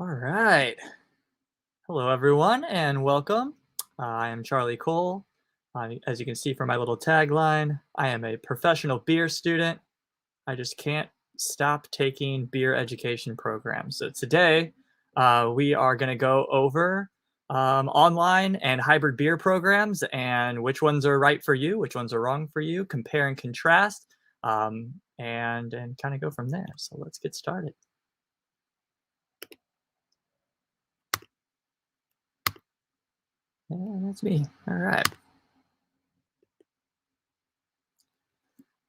All right. Hello, everyone, and welcome. I am Charlie Cole. As you can see from my little tagline, I am a professional beer student. I just can't stop taking beer education programs. So today, we are going to go over online and hybrid beer programs and which ones are right for you, which ones are wrong for you, compare and contrast, and kind of go from there. So let's get started. Yeah, that's me. All right.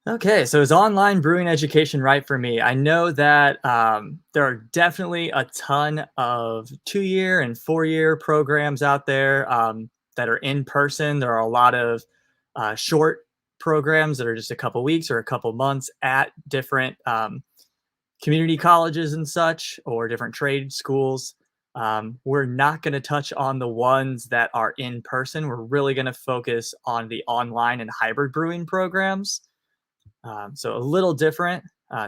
Okay, so is online brewing education right for me? I know that there are definitely a ton of 2-year and 4-year programs out there that are in person. There are a lot of short programs that are just a couple weeks or a couple months at different community colleges and such, or different trade schools. We're not going to touch on the ones that are in person. We're really going to focus on the online and hybrid brewing programs. So a little different.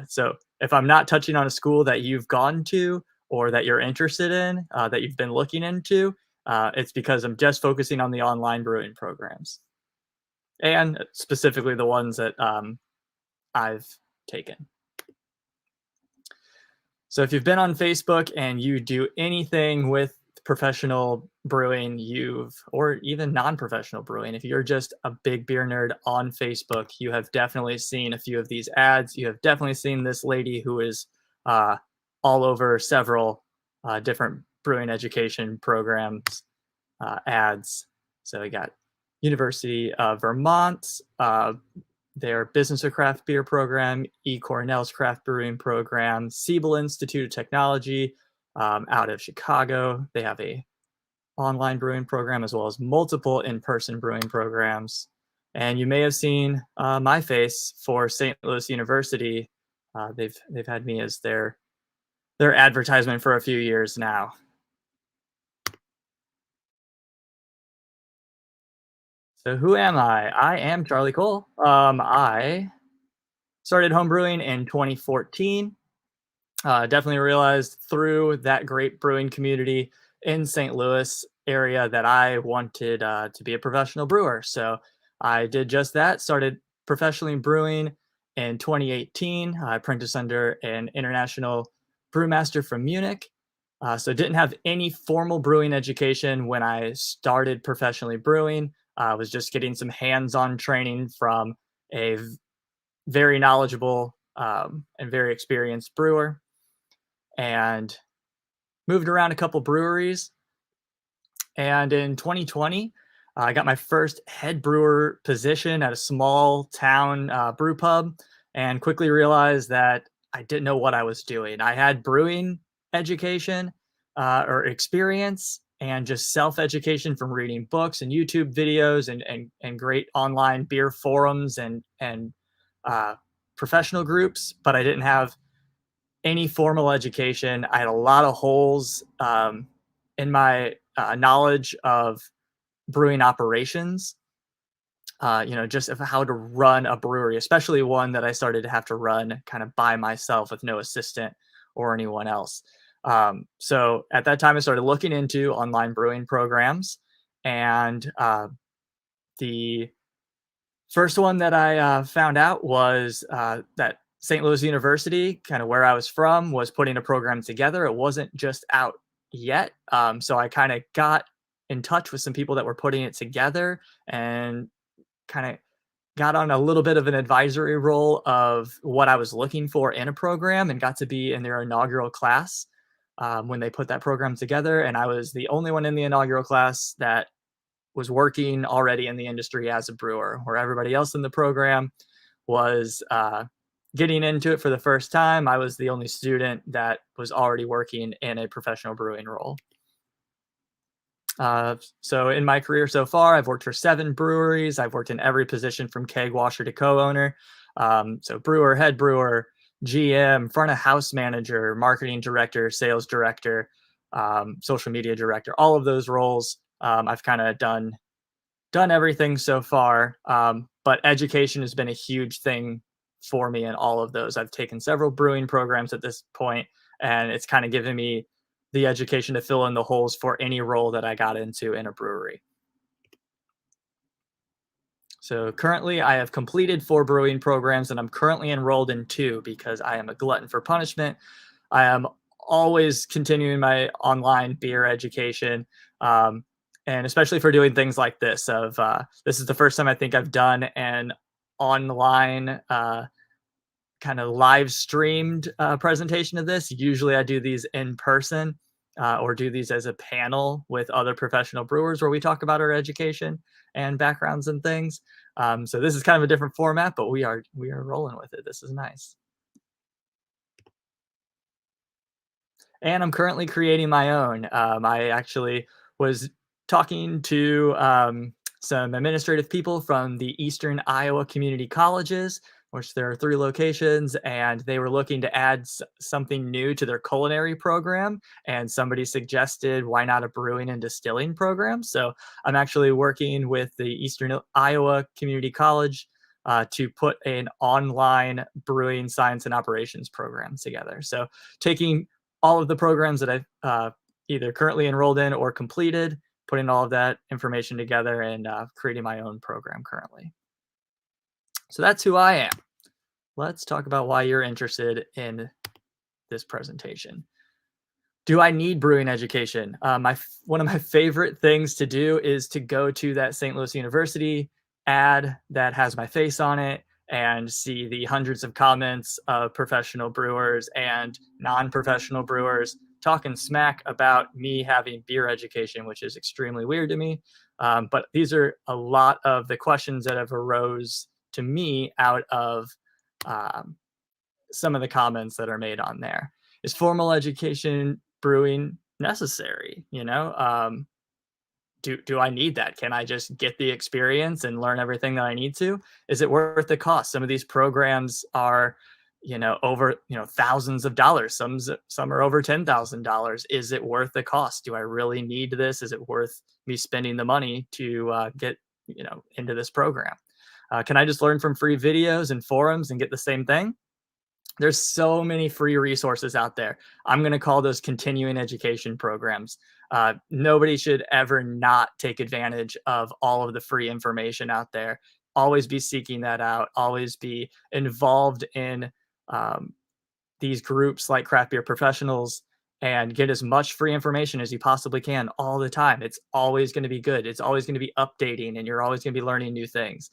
So if I'm not touching on a school that you've gone to or that you're interested in, that you've been looking into, it's because I'm just focusing on the online brewing programs and specifically the ones that I've taken. So if you've been on Facebook and you do anything with professional brewing, or even non-professional brewing, if you're just a big beer nerd on Facebook, you have definitely seen a few of these ads. You have definitely seen this lady who is uh, all over several different brewing education programs ads. So we got University of Vermont, their Business of Craft Beer program, Cornell's Craft Brewing program, Siebel Institute of Technology out of Chicago. They have a online brewing program as well as multiple in-person brewing programs. And you may have seen my face for St. Louis University. They've had me as their advertisement for a few years now. So who am I? I am Charlie Cole. I started homebrewing in 2014. Definitely realized through that great brewing community in St. Louis area that I wanted to be a professional brewer. So I did just that. Started professionally brewing in 2018. I apprenticed under an international brewmaster from Munich. So didn't have any formal brewing education when I started professionally brewing. I was just getting some hands-on training from a very knowledgeable and very experienced brewer, and moved around a couple breweries. And in 2020, I got my first head brewer position at a small town brew pub, and quickly realized that I didn't know what I was doing. I had brewing education or experience and just self education from reading books and YouTube videos and great online beer forums and uh, professional groups, but I didn't have any formal education. I had a lot of holes in my knowledge of brewing operations, just of how to run a brewery, especially one that I started to have to run kind of by myself with no assistant or anyone else. So at that time, I started looking into online brewing programs, and the first one that I found out was that St. Louis University, kind of where I was from, was putting a program together. It wasn't just out yet. So I kind of got in touch with some people that were putting it together and kind of got on a little bit of an advisory role of what I was looking for in a program, and got to be in their inaugural class when they put that program together. And I was the only one in the inaugural class that was working already in the industry as a brewer, where everybody else in the program was getting into it for the first time. I was the only student that was already working in a professional brewing role. So in my career so far, I've worked for 7 breweries. I've worked in every position from keg washer to co-owner. So brewer, head brewer, GM, front of house manager, marketing director, sales director, social media director, all of those roles. I've kind of done everything so far, but education has been a huge thing for me in all of those. I've taken several brewing programs at this point, and it's kind of given me the education to fill in the holes for any role that I got into in a brewery. So currently, I have completed 4 brewing programs, and I'm currently enrolled in 2 because I am a glutton for punishment. I am always continuing my online beer education, um, and especially for doing things like this. This is the first time I think I've done an online kind of live streamed presentation of this. Usually, I do these in person or do these as a panel with other professional brewers where we talk about our education and backgrounds and things. So this is kind of a different format, but we are rolling with it. This is nice. And I'm currently creating my own. I actually was talking to some administrative people from the Eastern Iowa Community Colleges, which there are 3 locations, and they were looking to add something new to their culinary program. And somebody suggested, why not a brewing and distilling program? So I'm actually working with the Eastern Iowa Community College to put an online brewing science and operations program together. So taking all of the programs that I've either currently enrolled in or completed, putting all of that information together and creating my own program currently. So that's who I am. Let's talk about why you're interested in this presentation. Do I need brewing education? One of my favorite things to do is to go to that St. Louis University ad that has my face on it and see the hundreds of comments of professional brewers and non-professional brewers talking smack about me having beer education, which is extremely weird to me. But these are a lot of the questions that have arose to me out of um, some of the comments that are made on there. Is formal education brewing necessary? Do I need that? Can I just get the experience and learn everything that I need to? Is it worth the cost? Some of these programs are, over, thousands of dollars. Some are over $10,000. Is it worth the cost? Do I really need this? Is it worth me spending the money to get, into this program? Can I just learn from free videos and forums and get the same thing? There's so many free resources out there. I'm going to call those continuing education programs. Nobody should ever not take advantage of all of the free information out there. Always be seeking that out. Always be involved in um, these groups like Craft Beer Professionals and get as much free information as you possibly can all the time. It's always going to be good. It's always going to be updating, and you're always going to be learning new things.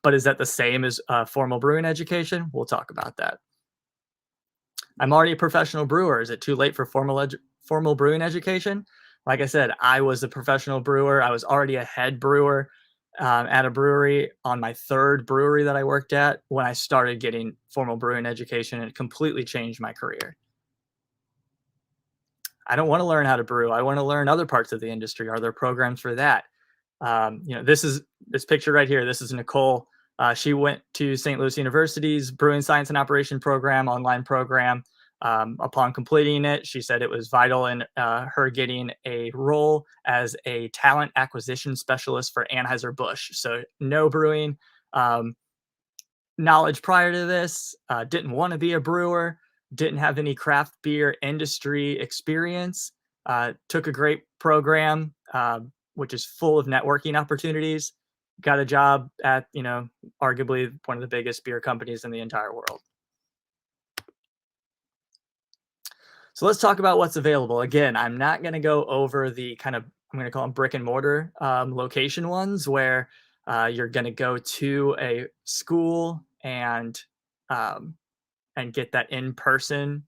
But is that the same as formal brewing education? We'll talk about that. I'm already a professional brewer. Is it too late for formal brewing education? Like I said, I was a professional brewer. I was already a head brewer at a brewery on my 3rd brewery that I worked at when I started getting formal brewing education, and it completely changed my career. I don't want to learn how to brew. I want to learn other parts of the industry. Are there programs for that? This picture right here. This is Nicole. She went to St. Louis University's Brewing Science and Operation program, online program. Upon completing it, she said it was vital in her getting a role as a talent acquisition specialist for Anheuser-Busch. So no brewing knowledge prior to this, didn't want to be a brewer, didn't have any craft beer industry experience, took a great program, which is full of networking opportunities, got a job at, arguably one of the biggest beer companies in the entire world. So let's talk about what's available. Again, I'm not going to go over the kind of, I'm going to call them brick and mortar location ones where you're going to go to a school um, and get that in-person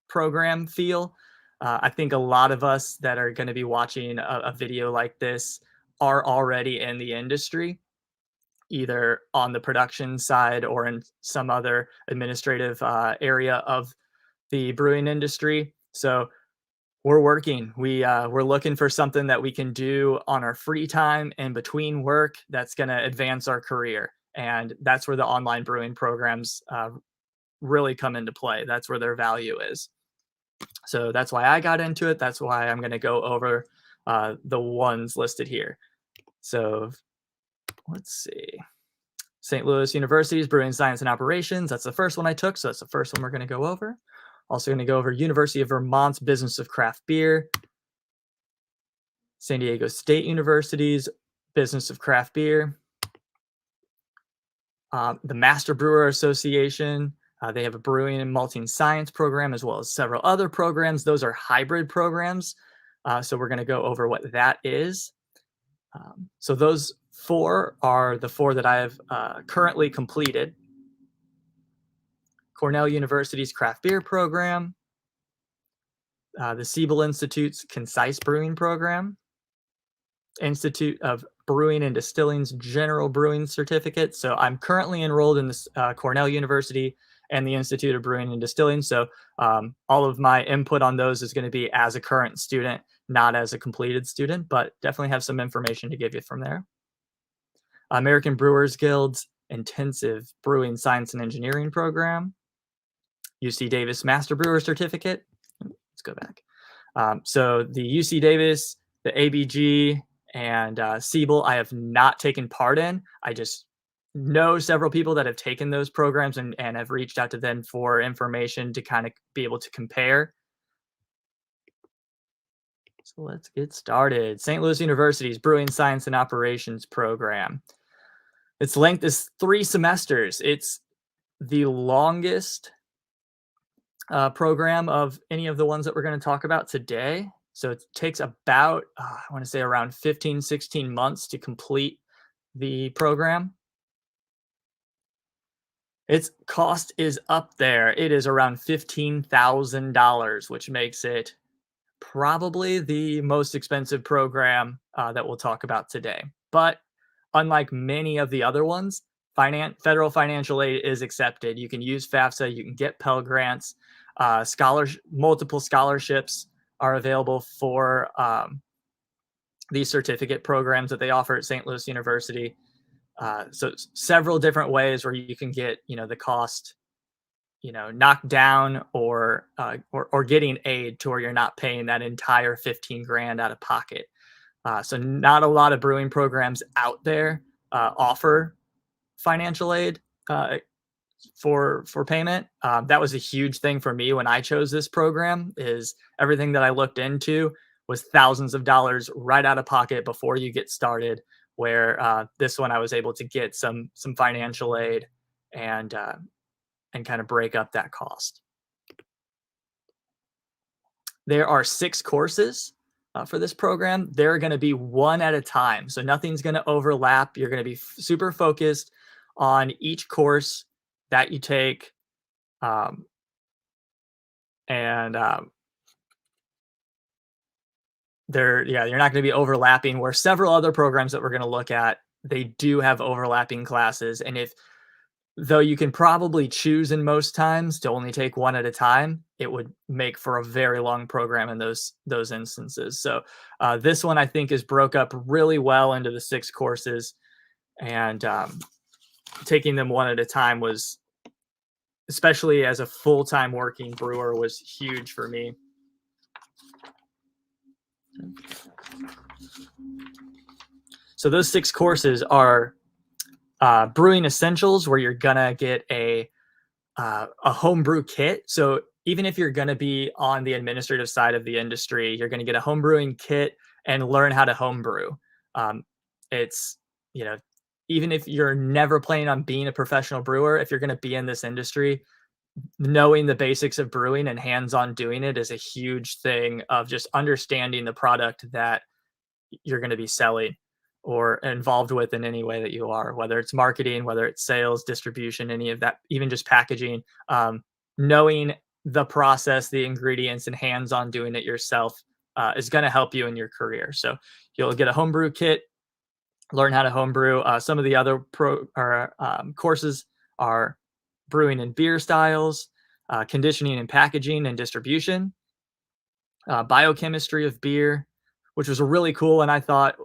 program feel. I think a lot of us that are going to be watching a video like this are already in the industry, either on the production side or in some other administrative area of the brewing industry. So we're working. We're looking for something that we can do on our free time and between work that's going to advance our career. And that's where the online brewing programs really come into play. That's where their value is. So that's why I got into it. That's why I'm going to go over the ones listed here. So let's see. St. Louis University's Brewing Science and Operations. That's the first one I took. So that's the first one we're going to go over. Also going to go over University of Vermont's Business of Craft Beer, San Diego State University's Business of Craft Beer, the Master Brewer Association. They have a Brewing and Malting Science program, as well as several other programs. Those are hybrid programs. So we're going to go over what that is. So those four are the four that I have currently completed. Cornell University's Craft Beer program, the Siebel Institute's Concise Brewing program, Institute of Brewing and Distilling's General Brewing Certificate. So I'm currently enrolled in this Cornell University and the Institute of Brewing and Distilling. So all of my input on those is going to be as a current student, not as a completed student, but definitely have some information to give you from there. American Brewers Guild's Intensive Brewing Science and Engineering program, UC Davis Master Brewer Certificate. Let's go back. So the UC Davis, the ABG, and Siebel, I have not taken part in. I just know several people that have taken those programs and have reached out to them for information to kind of be able to compare. So let's get started. St. Louis University's Brewing Science and Operations program. Its length is 3 semesters. It's the longest program of any of the ones that we're going to talk about today. So it takes about, I want to say around 15, 16 months to complete the program. Its cost is up there. It is around $15,000, which makes it probably the most expensive program that we'll talk about today. But unlike many of the other ones, federal financial aid is accepted. You can use FAFSA, you can get Pell Grants, multiple scholarships are available for these certificate programs that they offer at St. Louis University. So several different ways where you can get, the cost, knocked down or getting aid to where you're not paying that entire 15 grand out of pocket. So not a lot of brewing programs out there offer financial aid for payment. That was a huge thing for me when I chose this program. Is everything that I looked into was thousands of dollars right out of pocket before you get started. Where this one I was able to get some financial aid and kind of break up that cost. There are 6 courses for this program. They're going to be one at a time, so nothing's going to overlap. You're going to be super focused on each course that you take, you're not going to be overlapping, where several other programs that we're going to look at, they do have overlapping classes. And though you can probably choose in most times to only take one at a time, it would make for a very long program in those instances. So this one I think is broke up really well into the 6 courses, and taking them one at a time was, especially as a full-time working brewer, was huge for me. So those 6 courses are brewing essentials, where you're gonna get a homebrew kit. So even if you're gonna be on the administrative side of the industry, you're gonna get a homebrewing kit and learn how to homebrew. It's, even if you're never planning on being a professional brewer, if you're gonna be in this industry, knowing the basics of brewing and hands-on doing it is a huge thing of just understanding the product that you're going to be selling or involved with in any way that you are, whether it's marketing, whether it's sales, distribution, any of that, even just packaging. Knowing the process, the ingredients, and hands-on doing it yourself is going to help you in your career. So you'll get a homebrew kit, learn how to homebrew. Some of the other courses are brewing and beer styles, conditioning and packaging and distribution, biochemistry of beer, which was really cool. And I thought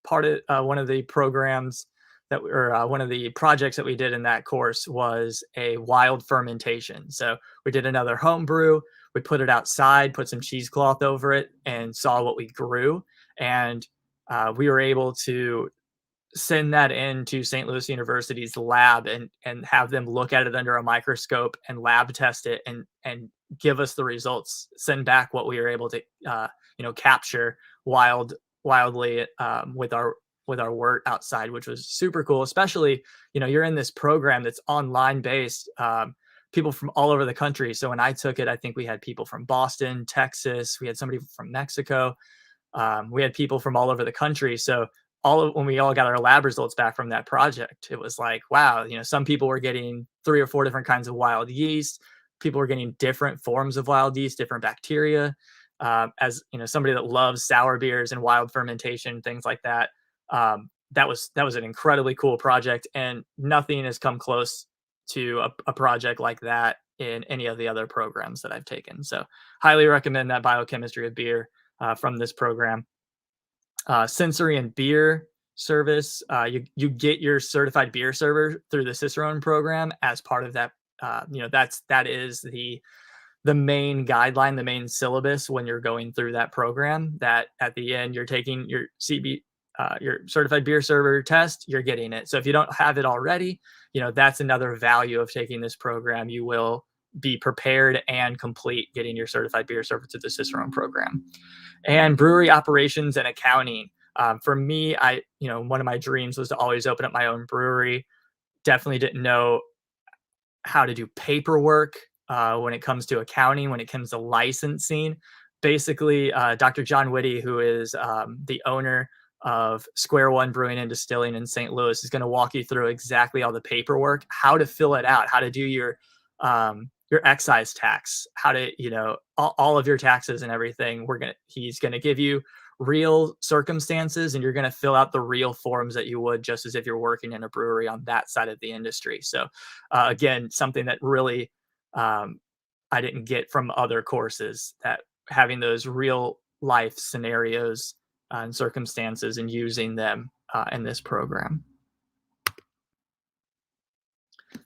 part of one of the programs one of the projects that we did in that course was a wild fermentation. So we did another home brew. We put it outside, put some cheesecloth over it, and saw what we grew. And we were able to send that into St. Louis University's lab and have them look at it under a microscope and lab test it and give us the results, send back what we were able to capture wildly with our work outside, which was super cool. Especially, you're in this program that's online based. People from all over the country. So when I took it, I think we had people from Boston, Texas. We had somebody from Mexico. We had people from all over the country. So when we all got our lab results back from that project, it was like, wow, some people were getting 3 or 4 different kinds of wild yeast. People were getting different forms of wild yeast, different bacteria. As somebody that loves sour beers and wild fermentation, things like that. That was an incredibly cool project, and nothing has come close to a project like that in any of the other programs that I've taken. So highly recommend that biochemistry of beer from this program. Sensory and beer service. You get your certified beer server through the Cicerone program as part of that. That is the main guideline, the main syllabus when you're going through that program. That at the end you're taking your your certified beer server test. You're getting it. So if you don't have it already, that's another value of taking this program. You will be prepared and complete getting your certified beer server to the Cicerone program. And brewery operations and accounting. For me, one of my dreams was to always open up my own brewery. Definitely didn't know how to do paperwork when it comes to accounting, when it comes to licensing. Basically, Dr. John Whitty, who is the owner of Square One Brewing and Distilling in St. Louis, is going to walk you through exactly all the paperwork, how to fill it out, how to do your excise tax, how to, all of your taxes and everything. He's going to give you real circumstances, and you're going to fill out the real forms that you would just as if you're working in a brewery on that side of the industry. So again, something that really I didn't get from other courses, that having those real life scenarios and circumstances and using them in this program.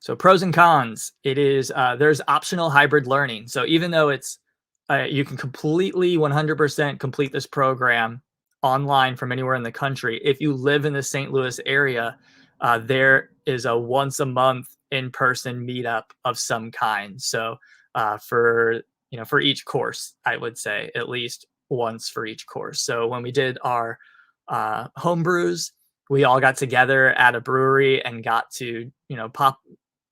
So pros and cons. It is there's optional hybrid learning. So even though it's you can completely 100% complete this program online from anywhere in the country, if you live in the St. Louis area, there is a once a month in-person meetup of some kind. So for each course, I would say at least once for each course. So when we did our home brews, we all got together at a brewery and got to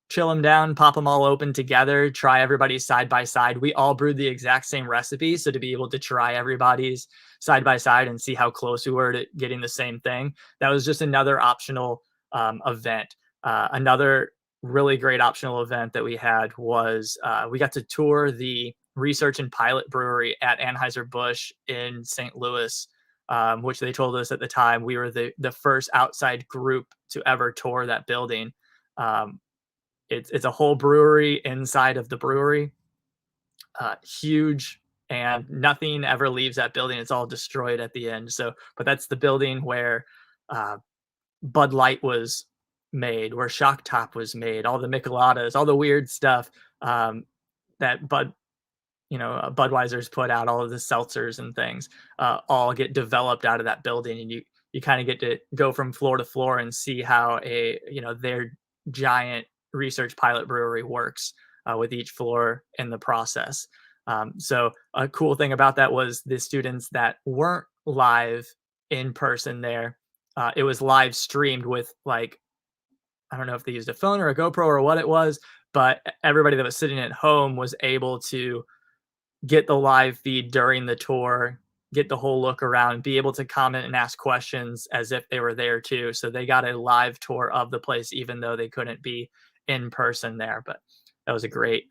chill them down, pop them all open together, try everybody's side by side. We all brewed the exact same recipe. So to be able to try everybody's side by side and see how close we were to getting the same thing, that was just another optional event. Another really great optional event that we had was we got to tour the research and pilot brewery at Anheuser-Busch in St. Louis, which they told us at the time we were the first outside group to ever tour that building. It's a whole brewery inside of the brewery, huge, and nothing ever leaves that building. It's all destroyed at the end. So, but that's the building where Bud Light was made, where Shock Top was made, all the Micheladas, all the weird stuff that Budweiser's put out, all of the seltzers and things, all get developed out of that building, and you kind of get to go from floor to floor and see how their giant research pilot brewery works with each floor in the process. So a cool thing about that was the students that weren't live in person there, it was live streamed with, like, I don't know if they used a phone or a GoPro or what it was, but everybody that was sitting at home was able to get the live feed during the tour, get the whole look around, be able to comment and ask questions as if they were there too. So they got a live tour of the place, even though they couldn't be in person there. But that was a great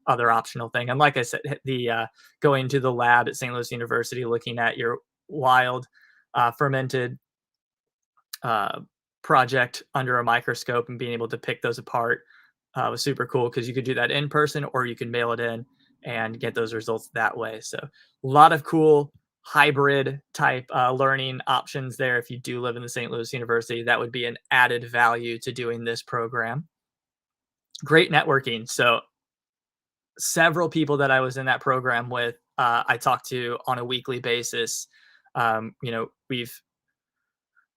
other optional thing. And like I said, the going to the lab at St. Louis University, looking at your wild fermented project under a microscope and being able to pick those apart was super cool, because you could do that in person or you can mail it in and get those results that way. So a lot of cool hybrid type learning options there. If you do live in the St. Louis University, that would be an added value to doing this program. Great networking. So several people that I was in that program with, I talked to on a weekly basis. We've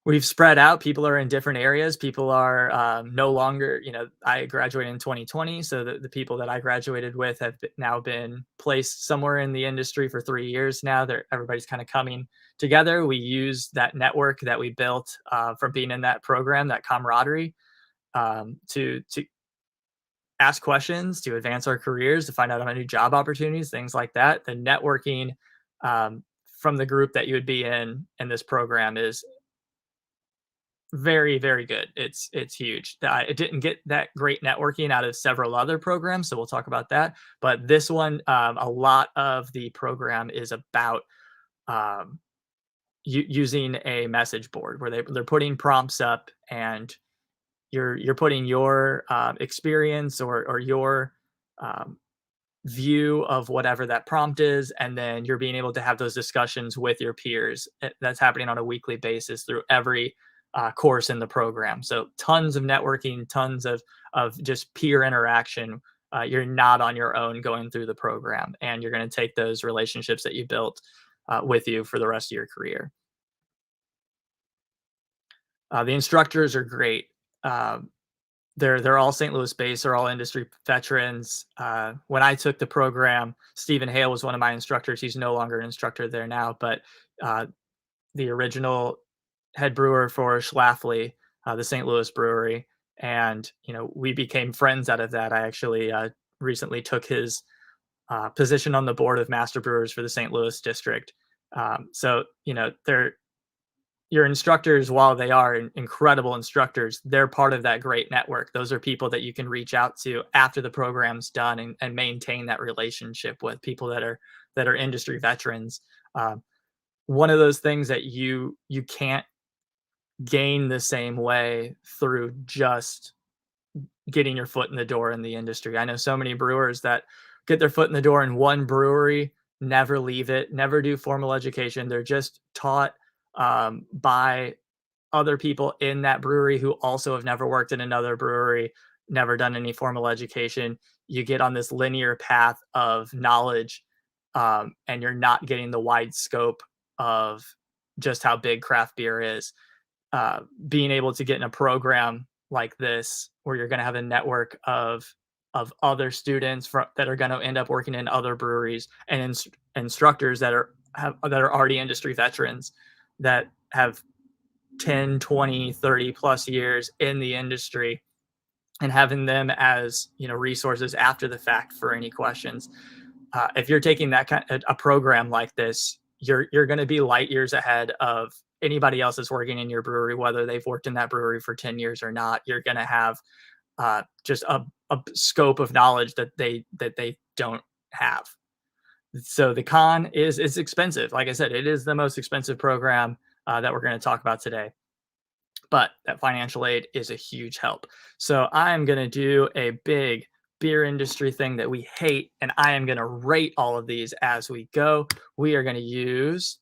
We've spread out. People are in different areas. People are no longer, I graduated in 2020. So the people that I graduated with have now been placed somewhere in the industry for 3 years now. Everybody's kind of coming together. We use that network that we built from being in that program, that camaraderie, to ask questions, to advance our careers, to find out about new job opportunities, things like that. The networking from the group that you would be in this program is very, very good. It's huge. It didn't get that great networking out of several other programs, so we'll talk about that. But this one, a lot of the program is about um, using a message board where they're putting prompts up, and you're putting your experience or your um, view of whatever that prompt is, and then you're being able to have those discussions with your peers. That's happening on a weekly basis through every course in the program. So tons of networking, tons of just peer interaction. You're not on your own going through the program, and you're going to take those relationships that you built with you for the rest of your career. The instructors are great. Um, they're all St. Louis based. They're all industry veterans. When I took the program, Stephen Hale was one of my instructors. He's no longer an instructor there now, but uh, the original head brewer for Schlafly, the St. Louis brewery, and we became friends out of that. I actually recently took his position on the board of Master Brewers for the St. Louis district. So they're your instructors, while they are incredible instructors, they're part of that great network. Those are people that you can reach out to after the program's done, and maintain that relationship with people that are industry veterans. Um, One of those things that you can't gain the same way through just getting your foot in the door in the industry. I know so many brewers that get their foot in the door in one brewery, never leave it, never do formal education. They're just taught by other people in that brewery who also have never worked in another brewery, never done any formal education. You get on this linear path of knowledge, and you're not getting the wide scope of just how big craft beer is. Being able to get in a program like this, where you're going to have a network of other students that are going to end up working in other breweries, and instructors that are already industry veterans that have 10, 20, 30 plus years in the industry, and having them as resources after the fact for any questions. If you're taking that kind of a program like this, you're going to be light years ahead of anybody else that's working in your brewery, whether they've worked in that brewery for 10 years or not. You're going to have just a scope of knowledge that they don't have. So the con is it's expensive. Like I said, it is the most expensive program that we're going to talk about today, but that financial aid is a huge help. So I'm going to do a big beer industry thing that we hate, and I am going to rate all of these as we go. We are going to use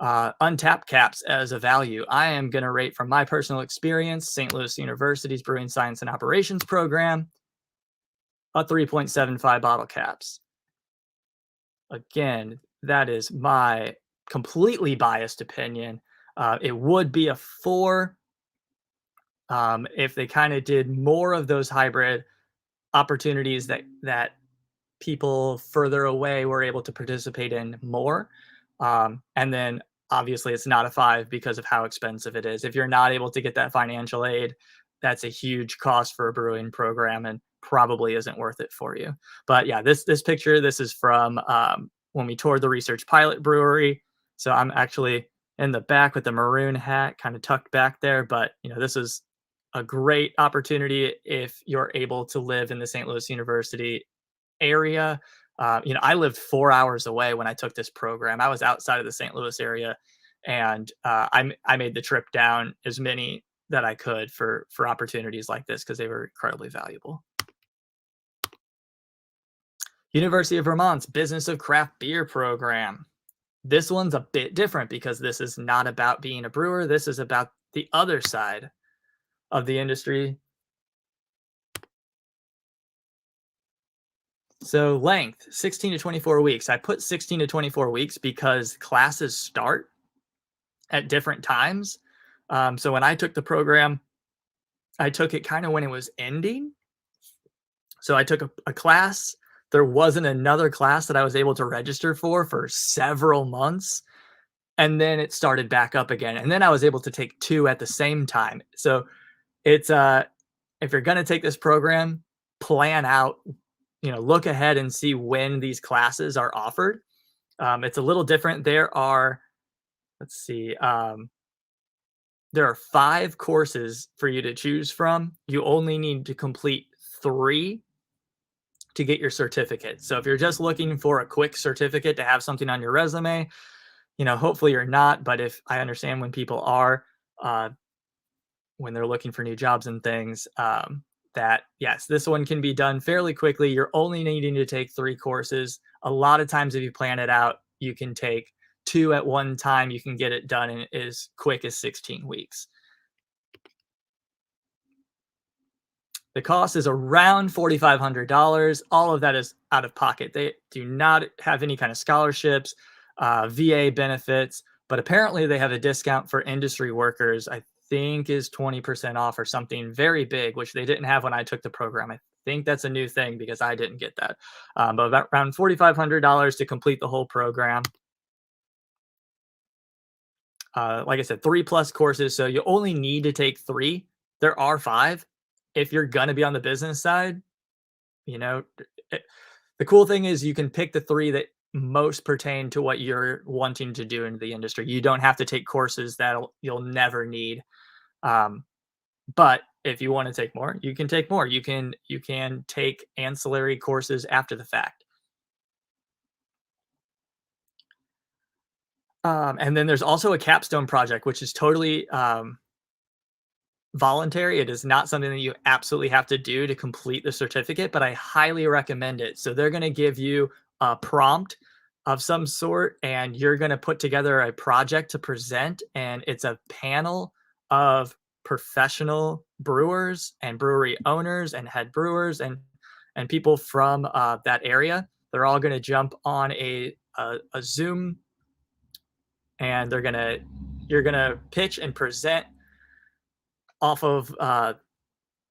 untapped caps as a value. I am going to rate, from my personal experience, St. Louis University's Brewing Science and Operations program, a 3.75 bottle caps. Again, that is my completely biased opinion. It would be a 4 if they kind of did more of those hybrid opportunities that people further away were able to participate in more. And then obviously it's not a 5 because of how expensive it is. If you're not able to get that financial aid, that's a huge cost for a brewing program, and probably isn't worth it for you. But yeah, this picture, this is from when we toured the research pilot brewery. So I'm actually in the back with the maroon hat, kind of tucked back there. But this is a great opportunity if you're able to live in the St. Louis University area. I lived 4 hours away when I took this program. I was outside of the St. Louis area, and I made the trip down as many that I could for opportunities like this, because they were incredibly valuable. University of Vermont's Business of Craft Beer program. This one's a bit different because this is not about being a brewer. This is about the other side of the industry. So length, 16 to 24 weeks. I put 16 to 24 weeks because classes start at different times. So when I took the program, I took it kind of when it was ending. So I took a class. There wasn't another class that I was able to register for several months. And then it started back up again. And then I was able to take two at the same time. So it's if you're going to take this program, plan out, look ahead and see when these classes are offered. It's a little different. Let's see, there are 5 courses for you to choose from. You only need to complete 3 to get your certificate. So if you're just looking for a quick certificate to have something on your resume, hopefully you're not. But if I understand when people are, uh, when they're looking for new jobs and things, that yes, this one can be done fairly quickly. You're only needing to take 3 courses. A lot of times, if you plan it out, you can take 2 at one time. You can get it done in as quick as 16 weeks. The cost is around $4,500. All of that is out of pocket. They do not have any kind of scholarships, VA benefits, but apparently they have a discount for industry workers. I think is 20% off or something very big, which they didn't have when I took the program. I think that's a new thing because I didn't get that. But about around $4,500 to complete the whole program. Like I said, 3+ courses. So you only need to take 3. There are 5. If you're going to be on the business side, you know, it, the cool thing is you can pick the 3 that most pertain to what you're wanting to do in the industry. You don't have to take courses that you'll never need. Um, but if you want to take more, you can take more. You can take ancillary courses after the fact. And then there's also a capstone project, which is totally voluntary. It is not something that you absolutely have to do to complete the certificate, but I highly recommend it. So they're going to give you a prompt of some sort, and you're going to put together a project to present. And it's a panel of professional brewers and brewery owners and head brewers and people from that area. They're all going to jump on a Zoom, and you're gonna pitch and present off of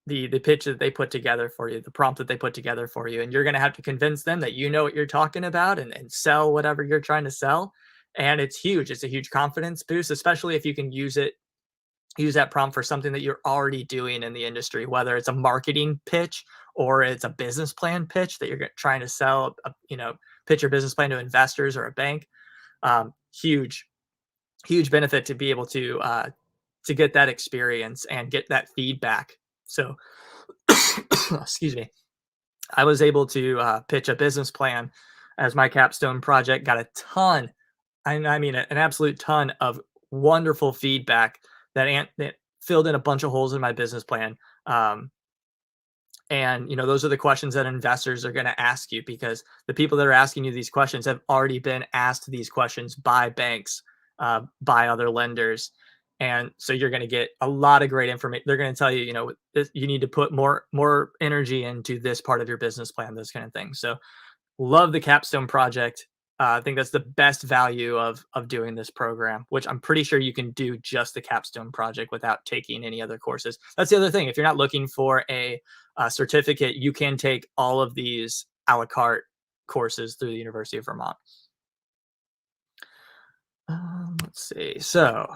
the pitch that they put together for you, the prompt that they put together for you, and you're going to have to convince them that you know what you're talking about and sell whatever you're trying to sell. And it's huge. It's a huge confidence boost, especially if you can use that prompt for something that you're already doing in the industry, whether it's a marketing pitch or it's a business plan pitch that you're trying to sell, pitch your business plan to investors or a bank. Huge benefit to be able to get that experience and get that feedback. So, excuse me, I was able to pitch a business plan as my capstone project. Got a ton, I mean, an absolute ton of wonderful feedback that filled in a bunch of holes in my business plan. And those are the questions that investors are going to ask you, because the people that are asking you these questions have already been asked these questions by banks, by other lenders. And so you're going to get a lot of great information. They're going to tell you, you need to put more energy into this part of your business plan, those kind of things. So love the capstone project. I think that's the best value of doing this program, which I'm pretty sure you can do just the capstone project without taking any other courses. That's the other thing. If you're not looking for a certificate, you can take all of these a la carte courses through the University of Vermont. Let's see. So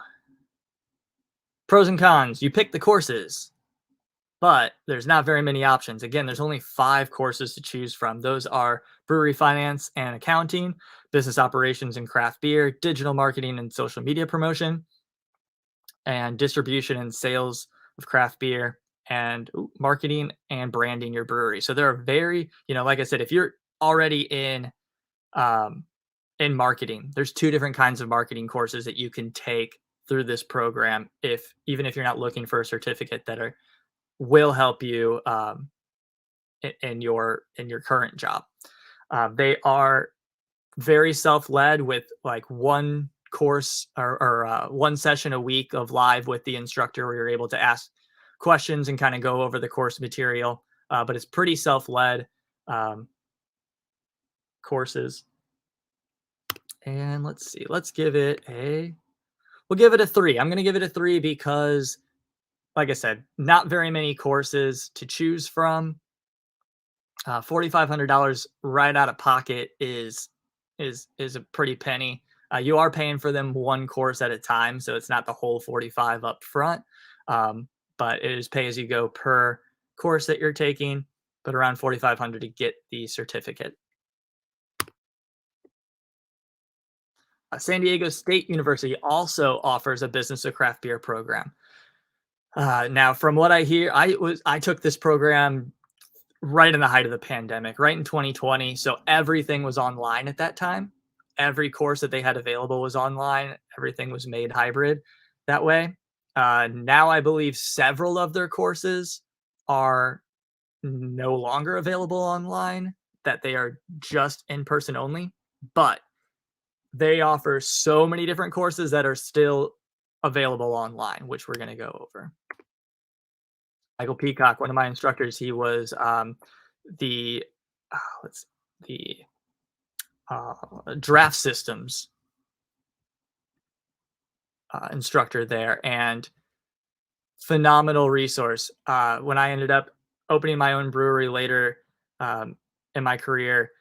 pros and cons. You pick the courses, but there's not very many options. Again, there's only 5 courses to choose from. Those are brewery finance and accounting, business operations and craft beer, digital marketing and social media promotion, and distribution and sales of craft beer, and marketing and branding your brewery. So there are very, like I said, if you're already um, in marketing, there's 2 different kinds of marketing courses that you can take through this program, even if you're not looking for a certificate, that will help you in your current job. They are very self-led, with like one course or one session a week of live with the instructor, where you're able to ask questions and kind of go over the course material. But it's pretty self-led courses. And let's see, let's give it a We'll give it a 3. I'm going to give it a 3 because, like I said, not very many courses to choose from. $4,500 right out of pocket is a pretty penny. You are paying for them one course at a time, so it's not the whole 45 up front, um, but it is pay as you go per course that you're taking. But around 4,500 to get the certificate. San Diego State University also offers a business of craft beer program. Now, from what I hear, I took this program right in the height of the pandemic, right in 2020. So everything was online at that time. Every course that they had available was online. Everything was made hybrid that way. Now I believe several of their courses are no longer available online, that they are just in person only. But they offer so many different courses that are still available online, which we're going to go over. Michael Peacock, one of my instructors, he was the let's the draft systems instructor there, and phenomenal resource. When I ended up opening my own brewery later in my career,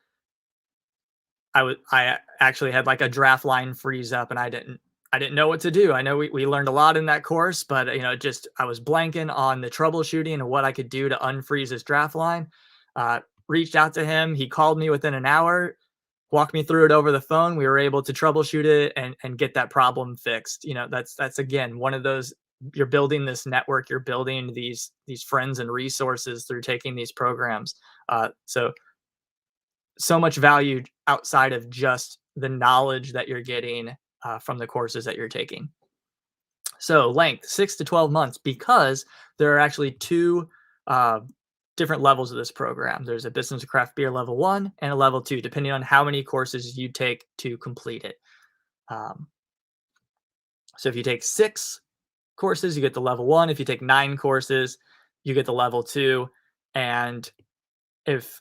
I actually had like a draft line freeze up, and I didn't know what to do. I know we learned a lot in that course, but just I was blanking on the troubleshooting and what I could do to unfreeze this draft line. Reached out to him. He called me within an hour, walked me through it over the phone. We were able to troubleshoot it and get that problem fixed. That's again one of those, you're building this network, you're building these friends and resources through taking these programs. So much value outside of just the knowledge that you're getting from the courses that you're taking. So length, 6 to 12 months, because there are actually two different levels of this program. There's a business of craft beer level 1 and a level 2, depending on how many courses you take to complete it. So if you take 6 courses, you get the level 1. If you take 9 courses, you get the level 2. And if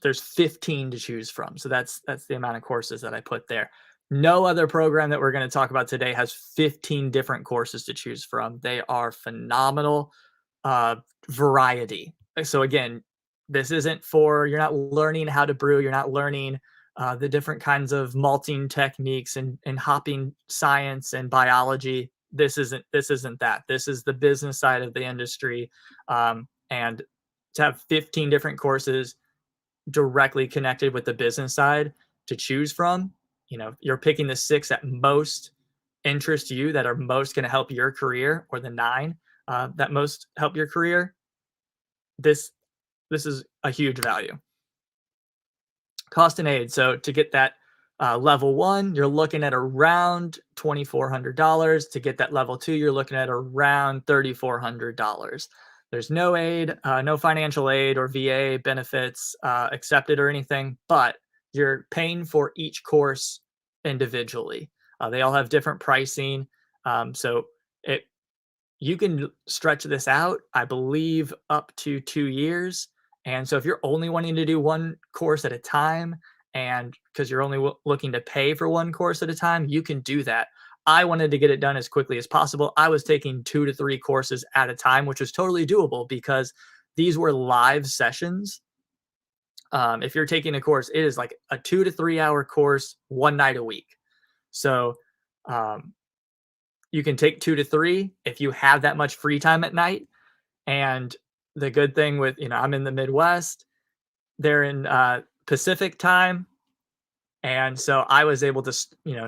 there's 15 to choose from. So that's the amount of courses that I put there. No other program that we're going to talk about today has 15 different courses to choose from. They are phenomenal variety. So again, this isn't for, you're not learning how to brew. You're not learning the different kinds of malting techniques and hopping science and biology. This isn't that. This is the business side of the industry. And to have 15 different courses directly connected with the business side to choose from, you're picking the 6 that most interest you, that are most going to help your career, or the 9 that most help your career. This is a huge value. Cost and aid. So to get that level 1, you're looking at around $2,400. To get that level 2, you're looking at around $3,400. There's no aid, no financial aid or VA benefits accepted or anything, but you're paying for each course individually. They all have different pricing. So you can stretch this out, I believe, up to 2 years. And so if you're only wanting to do one course at a time, and because you're only looking to pay for one course at a time, you can do that. I wanted to get it done as quickly as possible. I was taking 2 to 3 courses at a time, which was totally doable because these were live sessions. If you're taking a course, it is like a 2 to 3 hour course, one night a week. So you can take 2 to 3 if you have that much free time at night. And the good thing with, I'm in the Midwest, they're in Pacific time. And so I was able to,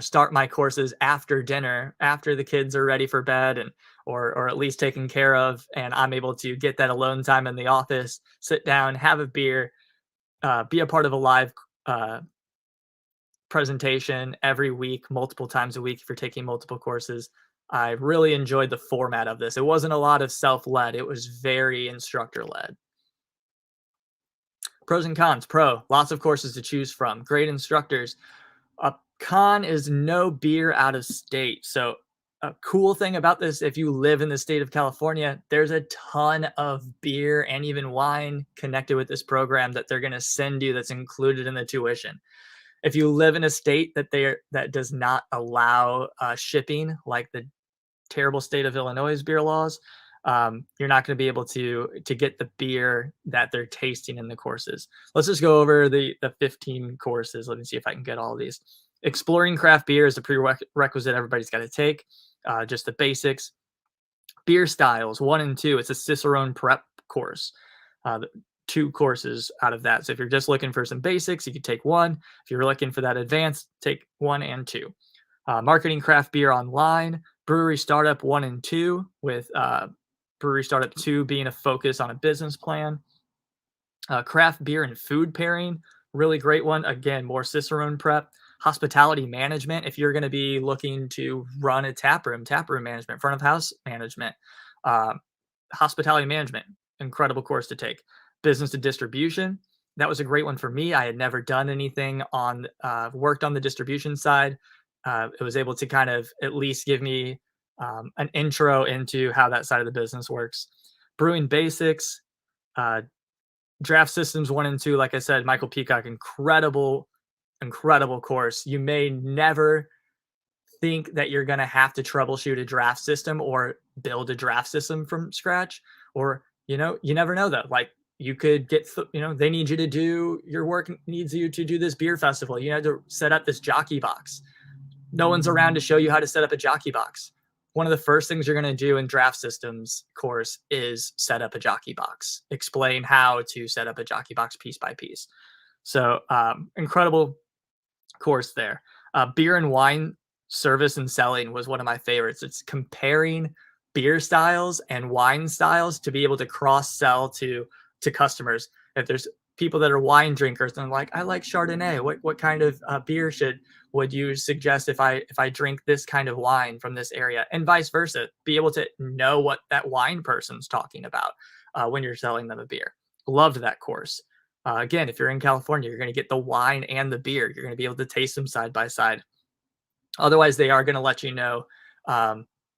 start my courses after dinner, after the kids are ready for bed or at least taken care of. And I'm able to get that alone time in the office, sit down, have a beer, be a part of a live presentation every week, multiple times a week if you're taking multiple courses. I really enjoyed the format of this. It wasn't a lot of self-led. It was very instructor-led. Pros and cons. Pro, lots of courses to choose from. Great instructors. A con is no beer out of state. So a cool thing about this, if you live in the state of California, there's a ton of beer and even wine connected with this program that they're going to send you, that's included in the tuition. If you live in a state that does not allow shipping, like terrible state of Illinois' beer laws, you're not going to be able to get the beer that they're tasting in the courses. Let's just go over the 15 courses. Let me see if I can get all of these. Exploring craft beer is a prerequisite everybody's got to take. Just the basics. Beer styles 1 and 2. It's a Cicerone prep course. 2 courses out of that. So if you're just looking for some basics, you could take 1. If you're looking for that advanced, take 1 and 2. Marketing craft beer online, brewery startup 1 and 2, with brewery startup 2 being a focus on a business plan. Craft beer and food pairing, really great one. Again, more Cicerone prep. Hospitality management, if you're going to be looking to run a tap room management, front of house management. Hospitality management, incredible course to take. Business to distribution, that was a great one for me. I had never done anything on, worked on the distribution side. It was able to kind of at least give me an intro into how that side of the business works. Brewing basics, draft systems 1 and 2. Like I said, Michael Peacock, incredible course. You may never think that you're going to have to troubleshoot a draft system or build a draft system from scratch, or, you never know though. Like, you could get, they need you to do, your work needs you to do this beer festival. You have to set up this jockey box. No one's around to show you how to set up a jockey box. One of the first things you're going to do in draft systems course is set up a jockey box, explain how to set up a jockey box piece by piece. So incredible course there. Beer and wine service and selling was one of my favorites. It's comparing beer styles and wine styles to be able to cross sell to customers. If there's people that are wine drinkers and like, I like Chardonnay, what kind of beer would you suggest if I drink this kind of wine from this area, and vice versa? Be able to know what that wine person's talking about when you're selling them a beer. Loved that course. Again, if you're in California, you're going to get the wine and the beer. You're going to be able to taste them side by side. Otherwise, they are going to let you know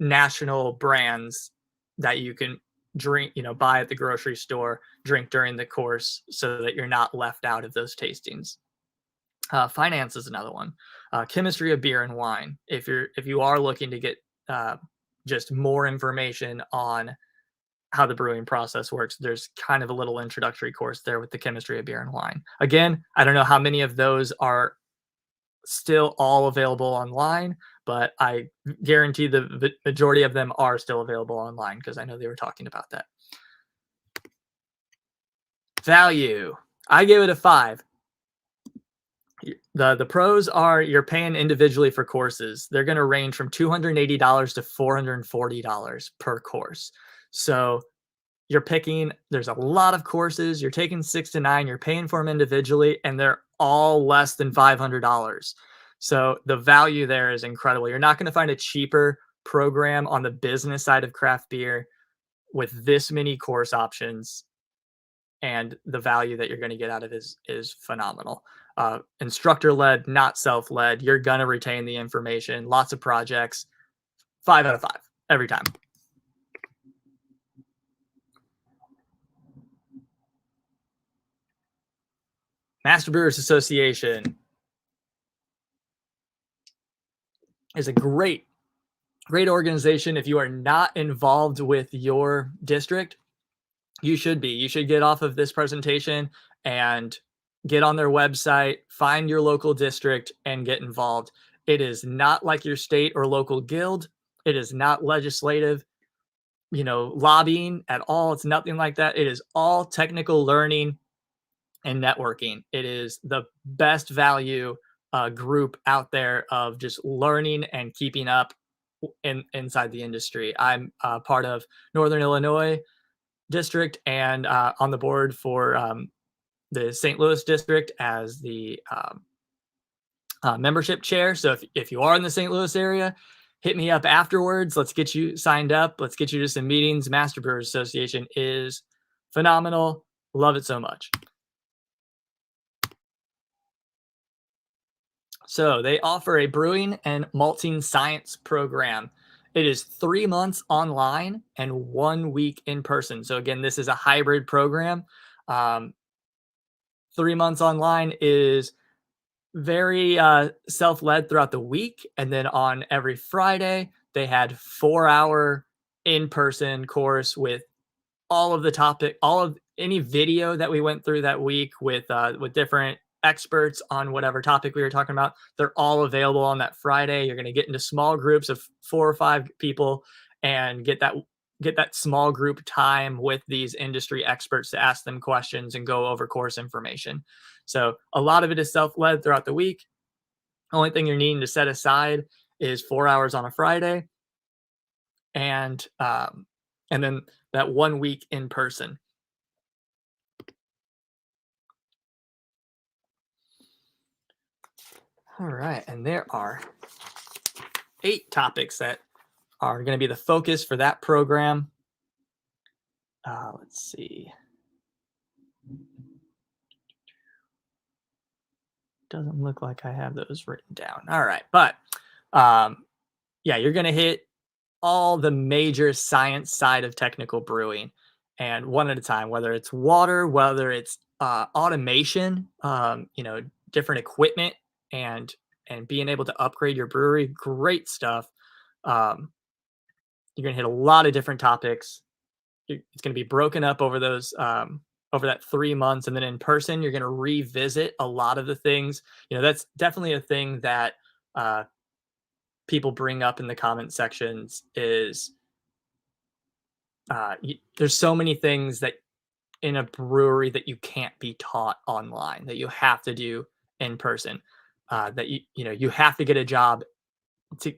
national brands that you can drink, buy at the grocery store, drink during the course, so that you're not left out of those tastings. Finance is another one. Chemistry of beer and wine. If you are looking to get just more information on how the brewing process works, there's kind of a little introductory course there with the chemistry of beer and wine. Again, I don't know how many of those are still all available online, but I guarantee the majority of them are still available online, because I know they were talking about that. Value, I gave it a 5. The pros are, you're paying individually for courses. They're going to range from $280 to $440 per course. So you're picking, there's a lot of courses. You're taking 6 to 9. You're paying for them individually, and they're all less than $500. So the value there is incredible. You're not going to find a cheaper program on the business side of craft beer with this many course options, and the value that you're going to get out of it is phenomenal. Instructor-led, not self-led. You're going to retain the information. Lots of projects. 5 out of 5 every time. Master Brewers Association is a great organization. If you are not involved with your district, you should be. You should get off of this presentation and get on their website, find your local district, and get involved. It is not like your state or local guild. It is not legislative, lobbying at all. It's nothing like that. It is all technical learning and networking. It is the best value group out there of just learning and keeping up inside the industry. I'm part of Northern Illinois district, and on the board for the St. Louis district as the membership chair. So if you are in the St. Louis area, hit me up afterwards. Let's get you signed up. Let's get you to some meetings. Master Brewers Association is phenomenal. Love it so much. So they offer a brewing and malting science program. It is 3 months online and 1 week in person. So again, this is a hybrid program. 3 months online is very self-led throughout the week. And then on every Friday, They had 4-hour in-person course with all of the topic, all of any video that we went through that week with different experts on whatever topic we were talking about. They're all available on that Friday. You're going to get into small groups of 4 or 5 people and get that small group time with these industry experts to ask them questions and go over course information. So a lot of it is self-led throughout the week. Only thing you're needing to set aside is 4 hours on a Friday, and then that 1 week in person. All right, and there are 8 topics that are going to be the focus for that program. Let's see. Doesn't look like I have those written down. All right, but yeah, you're going to hit all the major science side of technical brewing, and one at a time, whether it's water, whether it's automation, different equipment, and being able to upgrade your brewery. Great stuff. You're going to hit a lot of different topics. It's going to be broken up over those over that 3 months, and then in person, you're going to revisit a lot of the things. That's definitely a thing that people bring up in the comment sections is there's so many things that in a brewery that you can't be taught online, that you have to do in person, that you have to get a job to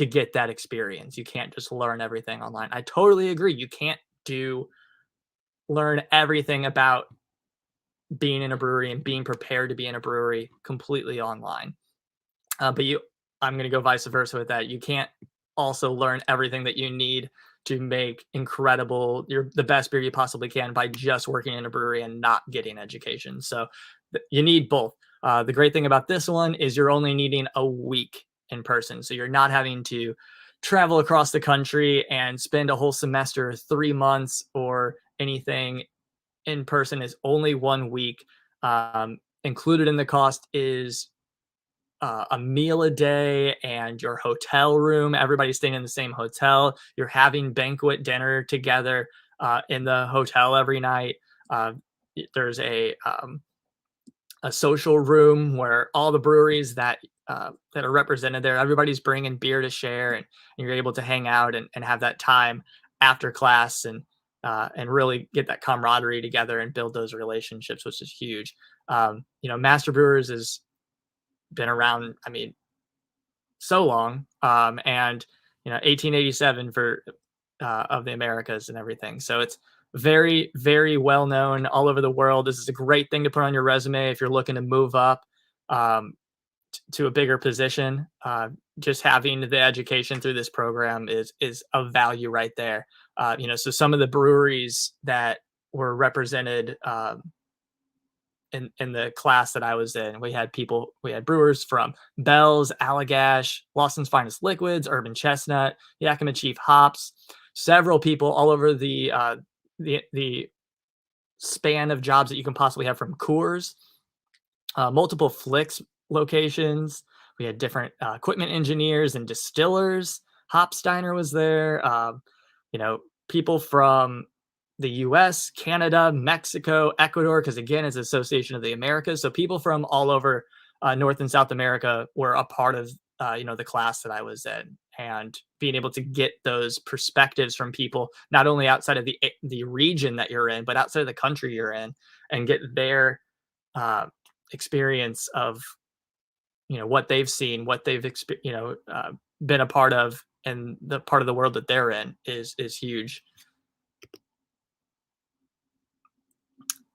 get that experience. You can't just learn everything online. I totally agree. You can't learn everything about being in a brewery and being prepared to be in a brewery completely online. But I'm going to go vice versa with that. You can't also learn everything that you need to make the best beer you possibly can by just working in a brewery and not getting education. So you need both. The great thing about this one is you're only needing a week in person. So you're not having to travel across the country and spend a whole semester, 3 months, or anything. In person is only 1 week. Included in the cost is a meal a day and your hotel room. Everybody's staying in the same hotel. You're having banquet dinner together in the hotel every night. There's a social room where all the breweries that are represented there, everybody's bringing beer to share, and you're able to hang out and have that time after class and really get that camaraderie together and build those relationships, which is huge. Master Brewers has been around, so long, and 1887 for of the Americas and everything. So it's very, very well known all over the world. This is a great thing to put on your resume if you're looking to move up to a bigger position. Just having the education through this program is a value right there. So some of the breweries that were represented in the class that I was in, we had brewers from Bell's, Allagash, Lawson's Finest Liquids, Urban Chestnut, Yakima Chief Hops, several people all over the span of jobs that you can possibly have, from Coors, multiple Flicks locations. We had different equipment engineers and distillers. Hopsteiner was there. People from the US, Canada, Mexico, Ecuador, because again, it's Association of the Americas. So people from all over North and South America were a part of the class that I was in, and being able to get those perspectives from people not only outside of the region that you're in, but outside of the country you're in, and get their experience of what they've seen, what they've been a part of, and the part of the world that they're in is huge.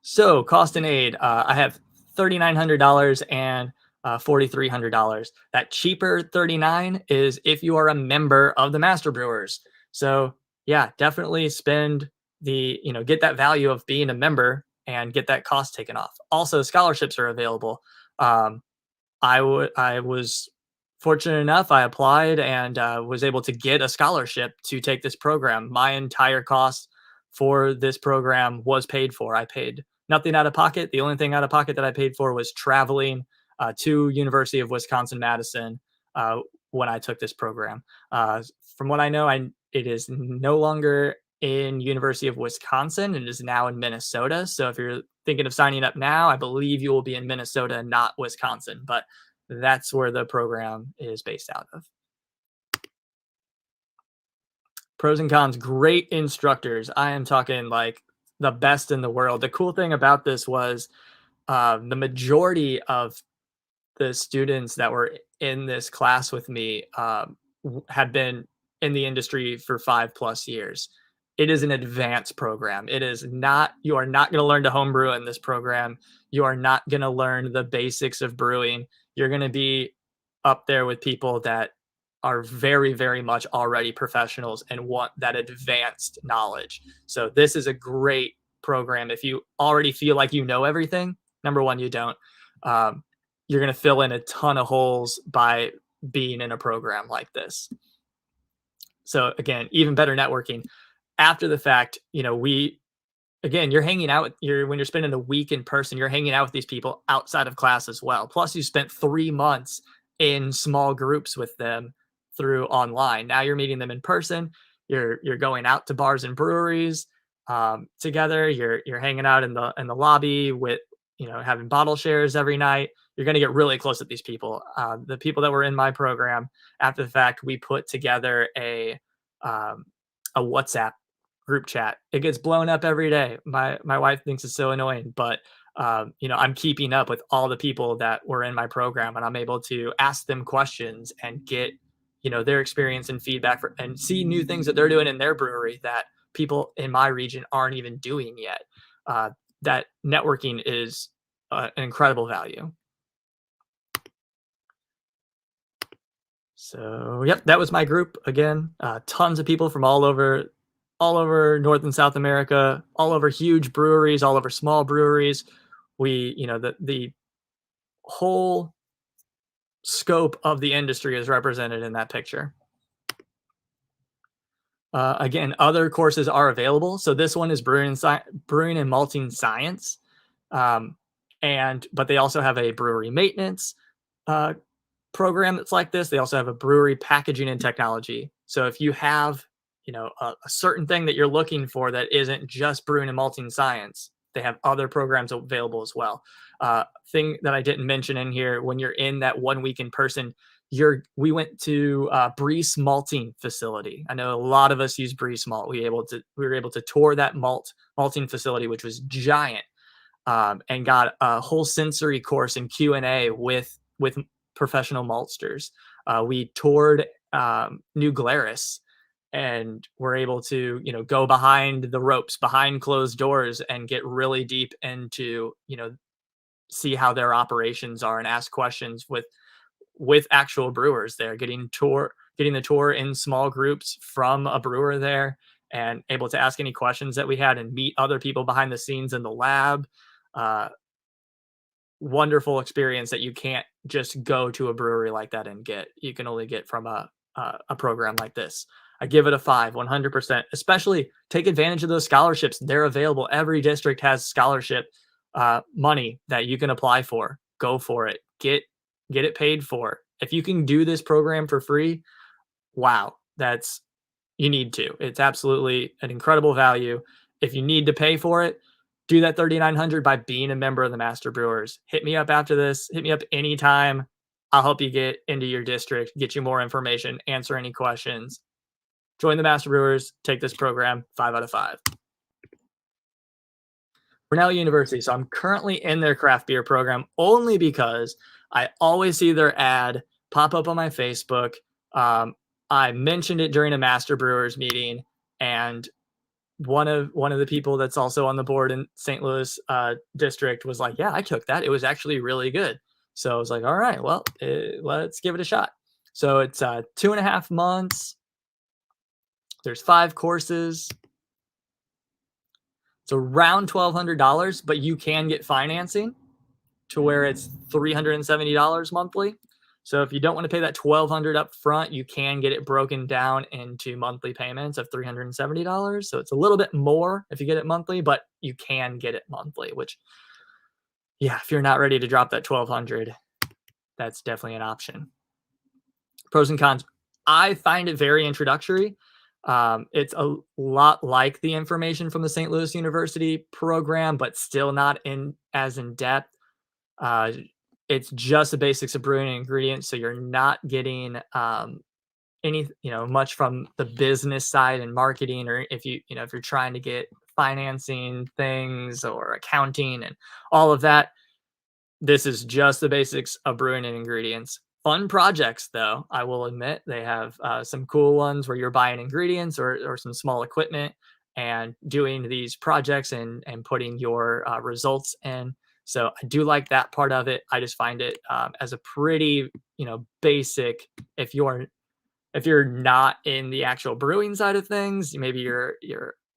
So cost and aid, I have $3,900 and $4,300. That cheaper $39 is if you are a member of the Master Brewers. So yeah, definitely get that value of being a member and get that cost taken off. Also, scholarships are available. I was fortunate enough, I applied and was able to get a scholarship to take this program. My entire cost for this program was paid for. I paid nothing out of pocket. The only thing out of pocket that I paid for was traveling to University of Wisconsin-Madison when I took this program. from what I know, it is no longer in University of Wisconsin. It is now in Minnesota. So if you're thinking of signing up now, I believe you will be in Minnesota, not Wisconsin. But that's where the program is based out of. Pros and cons, great instructors. I am talking like the best in the world. The cool thing about this was the majority of the students that were in this class with me had been in the industry for 5+ years. It is an advanced program. It is not, you are not going to learn to homebrew in this program. You are not going to learn the basics of brewing. You're going to be up there with people that are very, very much already professionals and want that advanced knowledge. So this is a great program. If you already feel like you know everything, number one, you don't. You're going to fill in a ton of holes by being in a program like this. So again, even better networking after the fact. You're hanging out when you're spending a week in person, you're hanging out with these people outside of class as well. Plus you spent 3 months in small groups with them through online. Now you're meeting them in person. You're going out to bars and breweries together. You're hanging out in the lobby with, having bottle shares every night. You're going to get really close with these people. The people that were in my program, after the fact, we put together a WhatsApp group chat. It gets blown up every day. My wife thinks it's so annoying, but I'm keeping up with all the people that were in my program, and I'm able to ask them questions and get, their experience and feedback and see new things that they're doing in their brewery that people in my region aren't even doing yet. That networking is an incredible value. So, yep, that was my group. Again, tons of people from all over North and South America, all over huge breweries, all over small breweries. We, the whole scope of the industry is represented in that picture. Again, other courses are available. So this one is Brewing and Malting Science. But they also have a brewery maintenance program that's like this. They also have a brewery packaging and technology. So if you have, a certain thing that you're looking for that isn't just brewing and malting science, they have other programs available as well. Thing that I didn't mention in here, when you're in that 1 week in person, we went to Breeze malting facility. I know a lot of us use Breeze malt. We were able to tour that malting facility, which was giant, and got a whole sensory course in Q&A with professional maltsters. We toured New Glarus, and we're able to, go behind the ropes, behind closed doors, and get really deep into, see how their operations are and ask questions with actual brewers there, getting the tour in small groups from a brewer there, and able to ask any questions that we had and meet other people behind the scenes in the lab. Wonderful experience that you can't just go to a brewery like that and get. You can only get from a program like this. I give it a 5, 100%. Especially take advantage of those scholarships. They're available. Every district has scholarship money that you can apply for. Go for it. Get it paid for. If you can do this program for free, wow, you need to. It's absolutely an incredible value. If you need to pay for it, do that $3,900 by being a member of the Master Brewers. Hit me up after this. Hit me up anytime. I'll help you get into your district, get you more information, answer any questions. Join the Master Brewers. Take this program. 5 out of 5. Cornell University. So I'm currently in their craft beer program only because I always see their ad pop up on my Facebook. I mentioned it during a Master Brewers meeting, and one of the people that's also on the board in St. Louis district was like, yeah, I took that. It was actually really good. So I was like, all right, well, let's give it a shot. So it's 2.5 months. There's 5 courses. It's around $1,200, but you can get financing to where it's $370 monthly. So if you don't want to pay that $1,200 up front, you can get it broken down into monthly payments of $370. So it's a little bit more if you get it monthly, but you can get it monthly, which, yeah, if you're not ready to drop that $1,200, that's definitely an option. Pros and cons. I find it very introductory. It's a lot like the information from the St. Louis University program, but still not in depth. Uh, it's just the basics of brewing and ingredients, so you're not getting any much from the business side and marketing, or if you're trying to get financing things or accounting and all of that. This is just the basics of brewing and ingredients. Fun projects, though, I will admit. They have some cool ones where you're buying ingredients or some small equipment and doing these projects and putting your results in. So I do like that part of it. I just find it as a pretty, basic. If you're not in the actual brewing side of things, maybe you're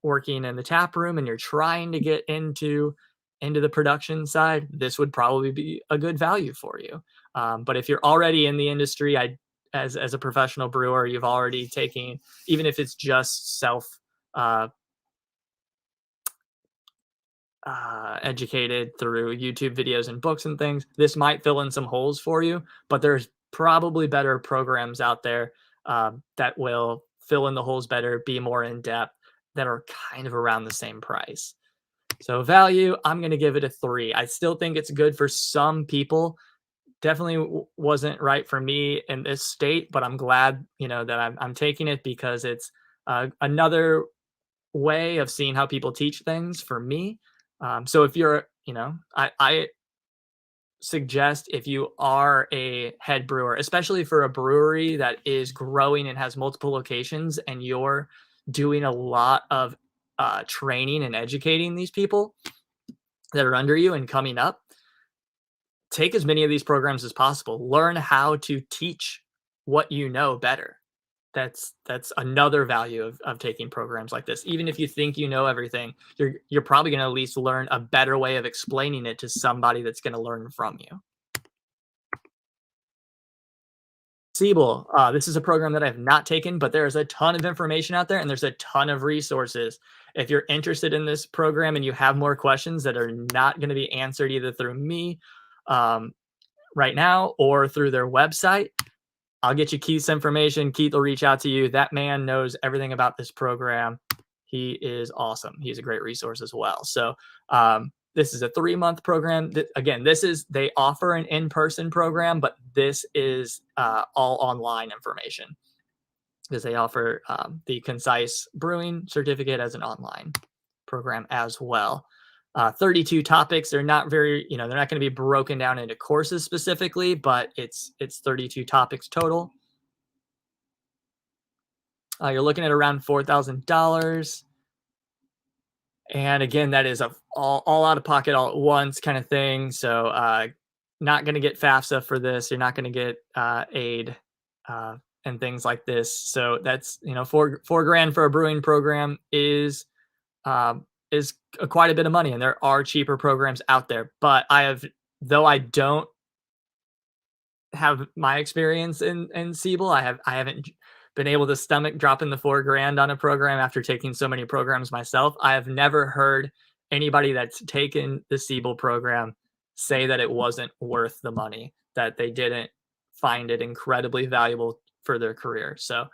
working in the tap room and you're trying to get into the production side, this would probably be a good value for you. But if you're already in the industry, as a professional brewer, you've already taken, even if it's just self uh, educated through YouTube videos and books and things, this might fill in some holes for you. But there's probably better programs out there that will fill in the holes better, be more in depth, that are kind of around the same price. So value, I'm going to give it a 3. I still think it's good for some people. Definitely wasn't right for me in this state, but I'm glad, that I'm taking it because it's another way of seeing how people teach things for me. So if you're, I suggest if you are a head brewer, especially for a brewery that is growing and has multiple locations, and you're doing a lot of training and educating these people that are under you and coming up, take as many of these programs as possible. Learn how to teach what you know better. That's another value of taking programs like this. Even if you think you know everything, you're probably going to at least learn a better way of explaining it to somebody that's going to learn from you. Siebel, this is a program that I have not taken, but there's a ton of information out there and there's a ton of resources. If you're interested in this program and you have more questions that are not going to be answered either through me um, right now or through their website, I'll get you Keith's information. Keith will reach out to you. That man knows everything about this program. He is awesome. He's a great resource as well. So this is a 3-month program. Again, they offer an in-person program, but this is all online information because they offer the Concise Brewing Certificate as an online program as well. 32 topics. They're not very, they're not going to be broken down into courses specifically, but it's 32 topics total. You're looking at around $4,000. And again, that is all out of pocket all at once kind of thing. So not going to get FAFSA for this. You're not going to get aid and things like this. So that's, $4,000 for a brewing program is quite a bit of money. And there are cheaper programs out there, but though I don't have my experience in Siebel, I haven't been able to stomach dropping the $4,000 on a program after taking so many programs myself. I have never heard anybody that's taken the Siebel program say that it wasn't worth the money, that they didn't find it incredibly valuable for their career. So,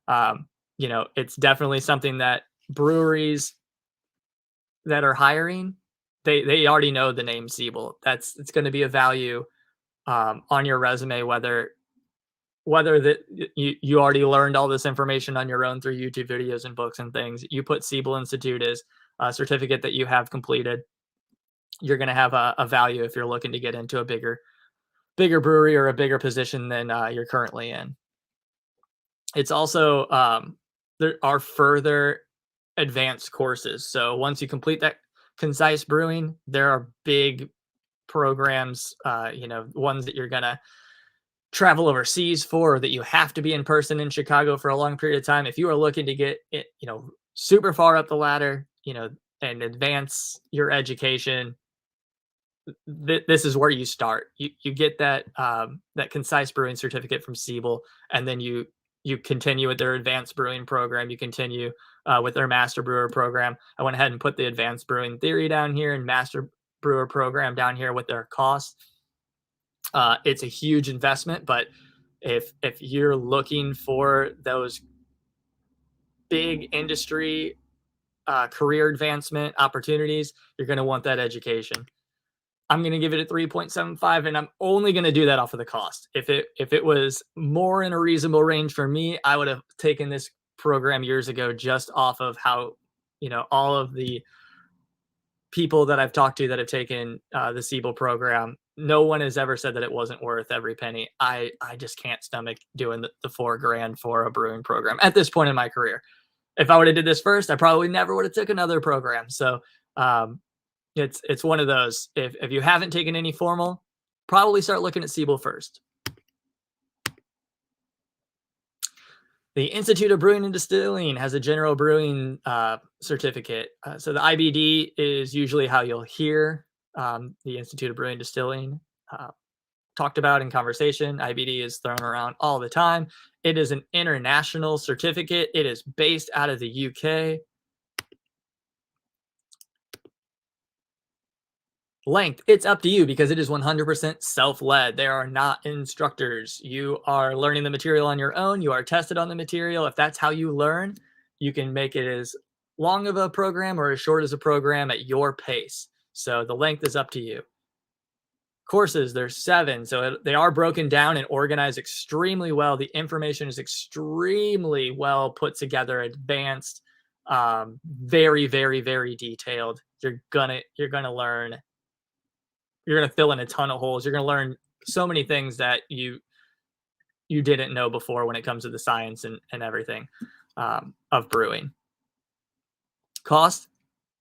it's definitely something that breweries that are hiring, they already know the name Siebel. It's going to be a value on your resume, whether that you already learned all this information on your own through YouTube videos and books and things. You put Siebel Institute as a certificate that you have completed. You're going to have a value if you're looking to get into a bigger brewery or a bigger position than you're currently in. It's also there are further advanced courses. So once you complete that Concise Brewing, there are big programs, ones that you're going to travel overseas for, that you have to be in person in Chicago for a long period of time. If you are looking to get it, super far up the ladder, and advance your education, this is where you start. You get that Concise Brewing certificate from Siebel, and then you continue with their advanced brewing program. You continue with their master brewer program. I went ahead and put the advanced brewing theory down here and master brewer program down here with their costs. It's a huge investment, but If you're looking for those big industry career advancement opportunities, you're going to want that education. I'm going to give it a 3.75, and I'm only going to do that off of the cost. If it was more in a reasonable range for me, I would have taken this program years ago just off of how, all of the people that I've talked to that have taken the Siebel program, no one has ever said that it wasn't worth every penny. I just can't stomach doing the $4,000 for a brewing program at this point in my career. If I would have did this first, I probably never would have took another program. So it's one of those. If you haven't taken any formal, probably start looking at Siebel first. The Institute of Brewing and Distilling has a general brewing certificate. So the IBD is usually how you'll hear the Institute of Brewing and Distilling talked about in conversation. IBD is thrown around all the time. It is an international certificate. It is based out of the UK. Length, it's up to you because it is 100% self-led. There are not instructors. You are learning the material on your own. You are tested on the material. If that's how you learn, you can make it as long of a program or as short as a program at your pace. So the length is up to you. Courses, there's 7. So they are broken down and organized extremely well. The information is extremely well put together, advanced, very, very, very detailed. You're gonna learn. You're going to fill in a ton of holes. You're going to learn so many things that you didn't know before when it comes to the science and everything of brewing. Cost,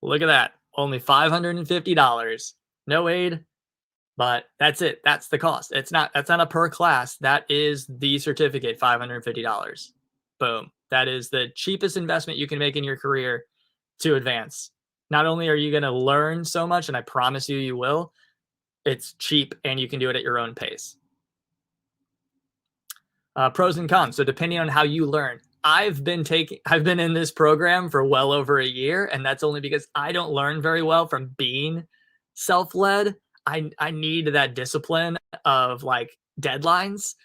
look at that. Only $550. No aid, but that's it. That's the cost. That's not a per class. That is the certificate, $550. Boom. That is the cheapest investment you can make in your career to advance. Not only are you going to learn so much, and I promise you will, it's cheap and you can do it at your own pace. Pros and cons. So depending on how you learn, I've been in this program for well over a year, and that's only because I don't learn very well from being self-led. I need that discipline of like deadlines.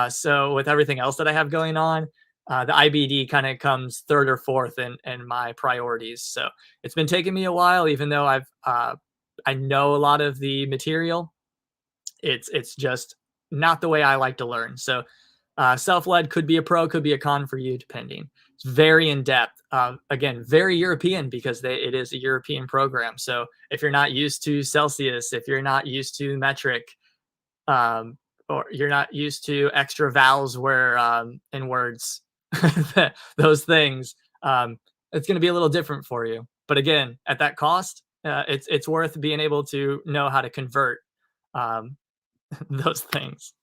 So with everything else that I have going on, the IBD kind of comes third or fourth in my priorities. So it's been taking me a while, even though I know a lot of the material. It's just not the way I like to learn. So self-led could be a pro, could be a con for you, depending. It's very in-depth. Again, very European because it is a European program. So if you're not used to Celsius, if you're not used to metric, or you're not used to extra vowels where in words, those things, it's going to be a little different for you. But again, at that cost, it's worth being able to know how to convert those things.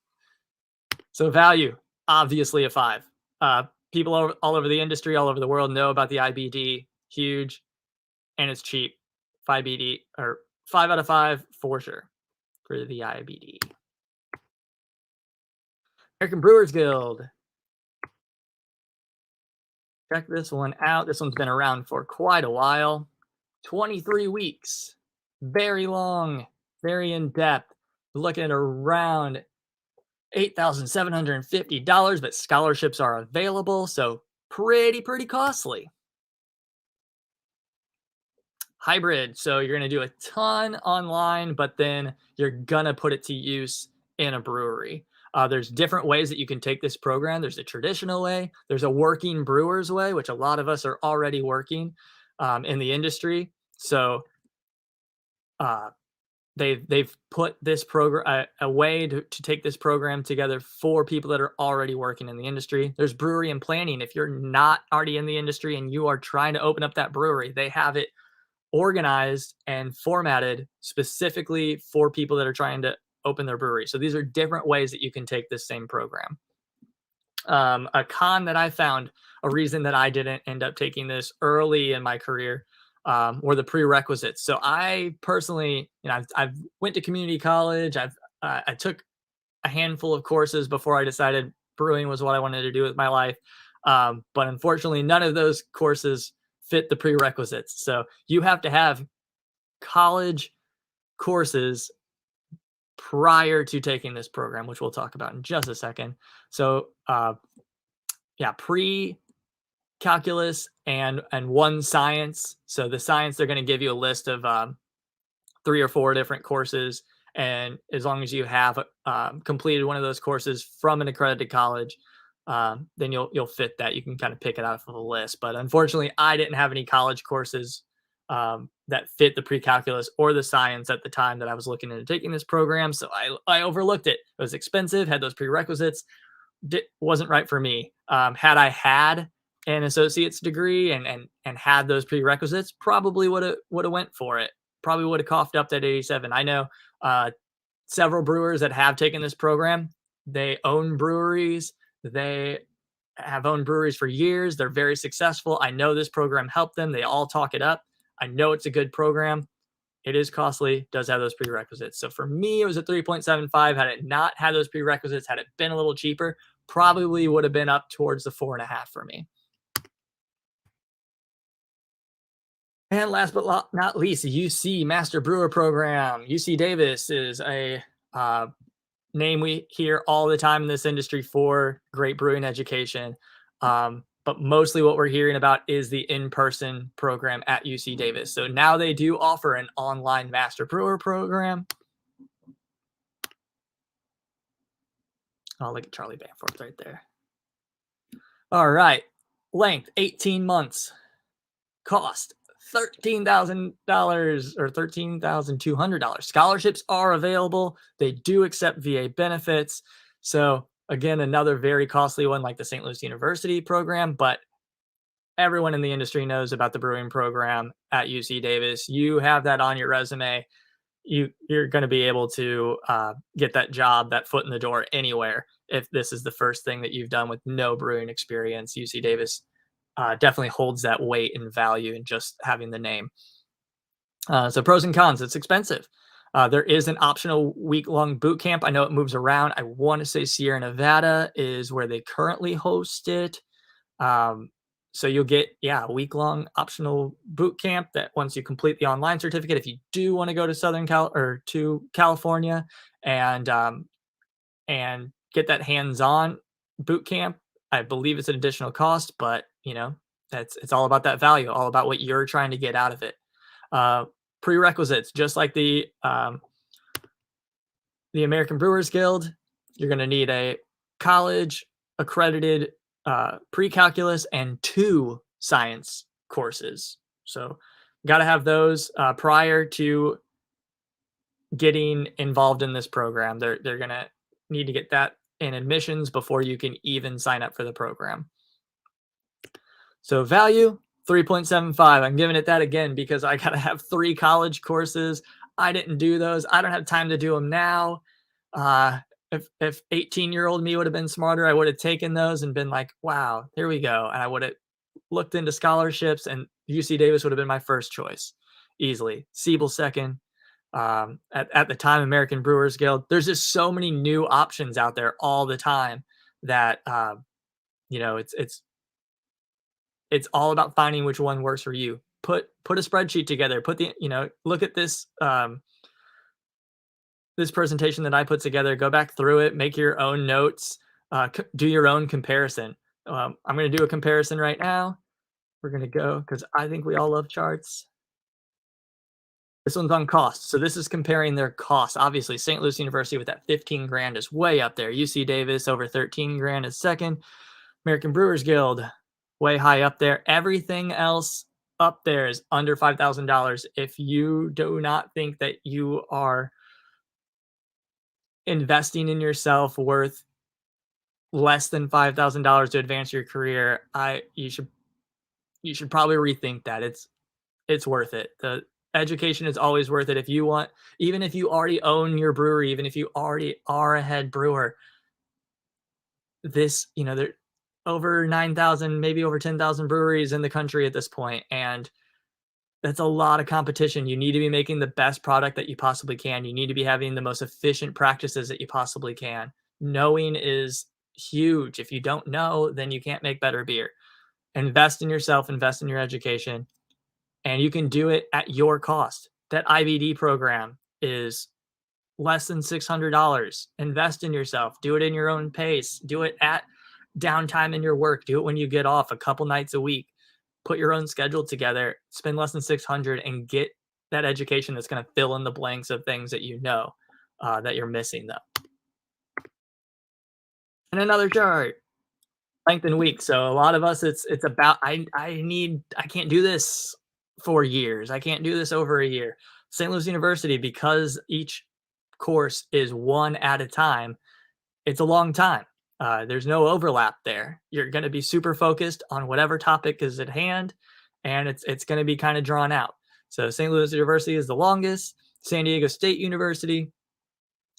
So value, obviously a 5. People all over the industry, all over the world know about the IBD, huge, and it's cheap. 5BD or 5 out of 5 for sure for the IBD. American Brewers Guild. Check this one out. This one's been around for quite a while. 23 weeks. Very long, very in-depth. We're looking at around $8,750, but scholarships are available, so pretty costly. Hybrid, so you're going to do a ton online, but then you're going to put it to use in a brewery. There's different ways that you can take this program. There's a traditional way. There's a working brewer's way, which a lot of us are already working in the industry. So they've put this program a way to take this program together for people that are already working in the industry. There's brewery and planning. If you're not already in the industry and you are trying to open up that brewery, they have it organized and formatted specifically for people that are trying to open their brewery. So these are different ways that you can take this same program. A con that I found, a reason that I didn't end up taking this early in my career, were the prerequisites. So I personally, I've went to community college. I took a handful of courses before I decided brewing was what I wanted to do with my life. But unfortunately, none of those courses fit the prerequisites. So you have to have college courses prior to taking this program, which we'll talk about in just a second. So, yeah, pre-calculus and one science. So the science, they're going to give you a list of 3 or 4 different courses, and as long as you have completed one of those courses from an accredited college, then you'll fit that. You can kind of pick it out of the list. But unfortunately, I didn't have any college courses that fit the pre-calculus or the science at the time that I was looking into taking this program, so I overlooked it. It was expensive, had those prerequisites, wasn't right for me. Had I had an associate's degree and had those prerequisites, probably would have went for it. Probably would have coughed up that 87. I know several brewers that have taken this program. They own breweries. They have owned breweries for years. They're very successful. I know this program helped them. They all talk it up. I know it's a good program. It is costly, does have those prerequisites. So for me, it was a 3.75. Had it not had those prerequisites, had it been a little cheaper, probably would have been up towards the 4.5 for me. And last but not least, the UC Master Brewer Program. UC Davis is a name we hear all the time in this industry for great brewing education. But mostly what we're hearing about is the in-person program at UC Davis. So now they do offer an online Master Brewer program. Oh, look at Charlie Banforth right there. All right. Length, 18 months. Cost, $13,000 or $13,200. Scholarships are available. They do accept VA benefits. So again, another very costly one like the St. Louis University program, but everyone in the industry knows about the brewing program at UC Davis. You have that on your resume. You're going to be able to get that job, that foot in the door anywhere. If this is the first thing that you've done with no brewing experience, UC Davis definitely holds that weight and value in just having the name. So pros and cons, it's expensive. There is an optional week-long boot camp. I know it moves around. I want to say Sierra Nevada is where they currently host it. So you'll get, a week-long optional boot camp that once you complete the online certificate, if you do want to go to to California and get that hands-on boot camp, I believe it's an additional cost, but it's all about that value, all about what you're trying to get out of it. Prerequisites, just like the American Brewers Guild, you're going to need a college accredited pre-calculus and 2 science courses. So got to have those prior to getting involved in this program. They're going to need to get that in admissions before you can even sign up for the program. So value, 3.75. I'm giving it that again because I got to have 3 college courses. I didn't do those. I don't have time to do them now. If 18-year-old me would have been smarter, I would have taken those and been like, wow, here we go. And I would have looked into scholarships, and UC Davis would have been my first choice easily. Siebel second. At the time, American Brewers Guild. There's just so many new options out there all the time that it's all about finding which one works for you. Put a spreadsheet together. Look at this this presentation that I put together. Go back through it. Make your own notes. Do your own comparison. I'm going to do a comparison right now. We're going to go because I think we all love charts. This one's on cost. So this is comparing their costs. Obviously, St. Louis University with that 15 grand is way up there. UC Davis over 13 grand is second. American Brewers Guild, way high up there. Everything else up there is under $5,000. If you do not think that you are investing in yourself worth less than $5,000 to advance your career, you should probably rethink that. It's worth it. The education is always worth it. Even if you already own your brewery, even if you already are a head brewer, there over 9,000, maybe over 10,000 breweries in the country at this point, and that's a lot of competition. You need to be making the best product that you possibly can. You need to be having the most efficient practices that you possibly can. Knowing is huge. If you don't know, then you can't make better beer. Invest in yourself, invest in your education, and you can do it at your cost. That IVD program is less than $600. Invest in yourself. Do it in your own pace. Do it at downtime in your work. Do it when you get off a couple nights a week. Put your own schedule together. Spend less than 600 and get that education that's going to fill in the blanks of things that you know that you're missing, though. And another chart, length in weeks. So a lot of us, it's about I can't do this for years. I can't do this over a year. St. Louis University, because each course is one at a time, it's a long time. There's no overlap there. You're going to be super focused on whatever topic is at hand, and it's going to be kind of drawn out. So St. Louis University is the longest. San Diego State University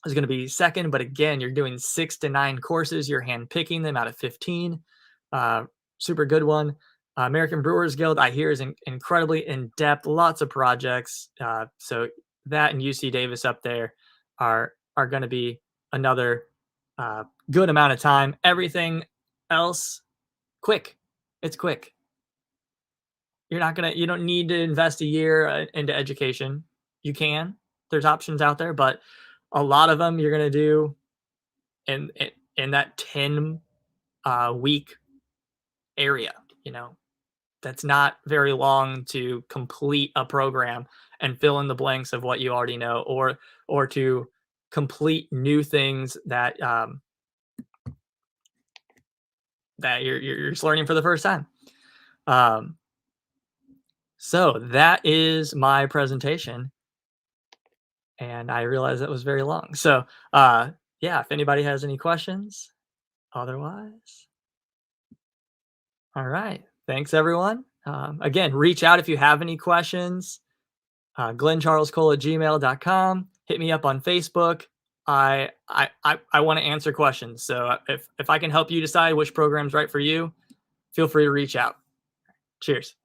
is going to be second, but again, you're doing 6 to 9 courses. You're hand picking them out of 15. Super good one. American Brewers Guild, I hear, is incredibly in depth. Lots of projects. So that and UC Davis up there are going to be another good amount of time. Everything else, quick. It's quick. You don't need to invest a year into education. You can. There's options out there, but a lot of them you're going to do in that 10 week area. That's not very long to complete a program and fill in the blanks of what you already know, or to complete new things that that you're just learning for the first time. So that is my presentation, and I realized that was very long. So yeah, if anybody has any questions, otherwise, all right. Thanks, everyone. Again, reach out if you have any questions. GlennCharlesCole@gmail.com. Hit me up on Facebook. I want to answer questions. So if I can help you decide which program's right for you, feel free to reach out. Cheers.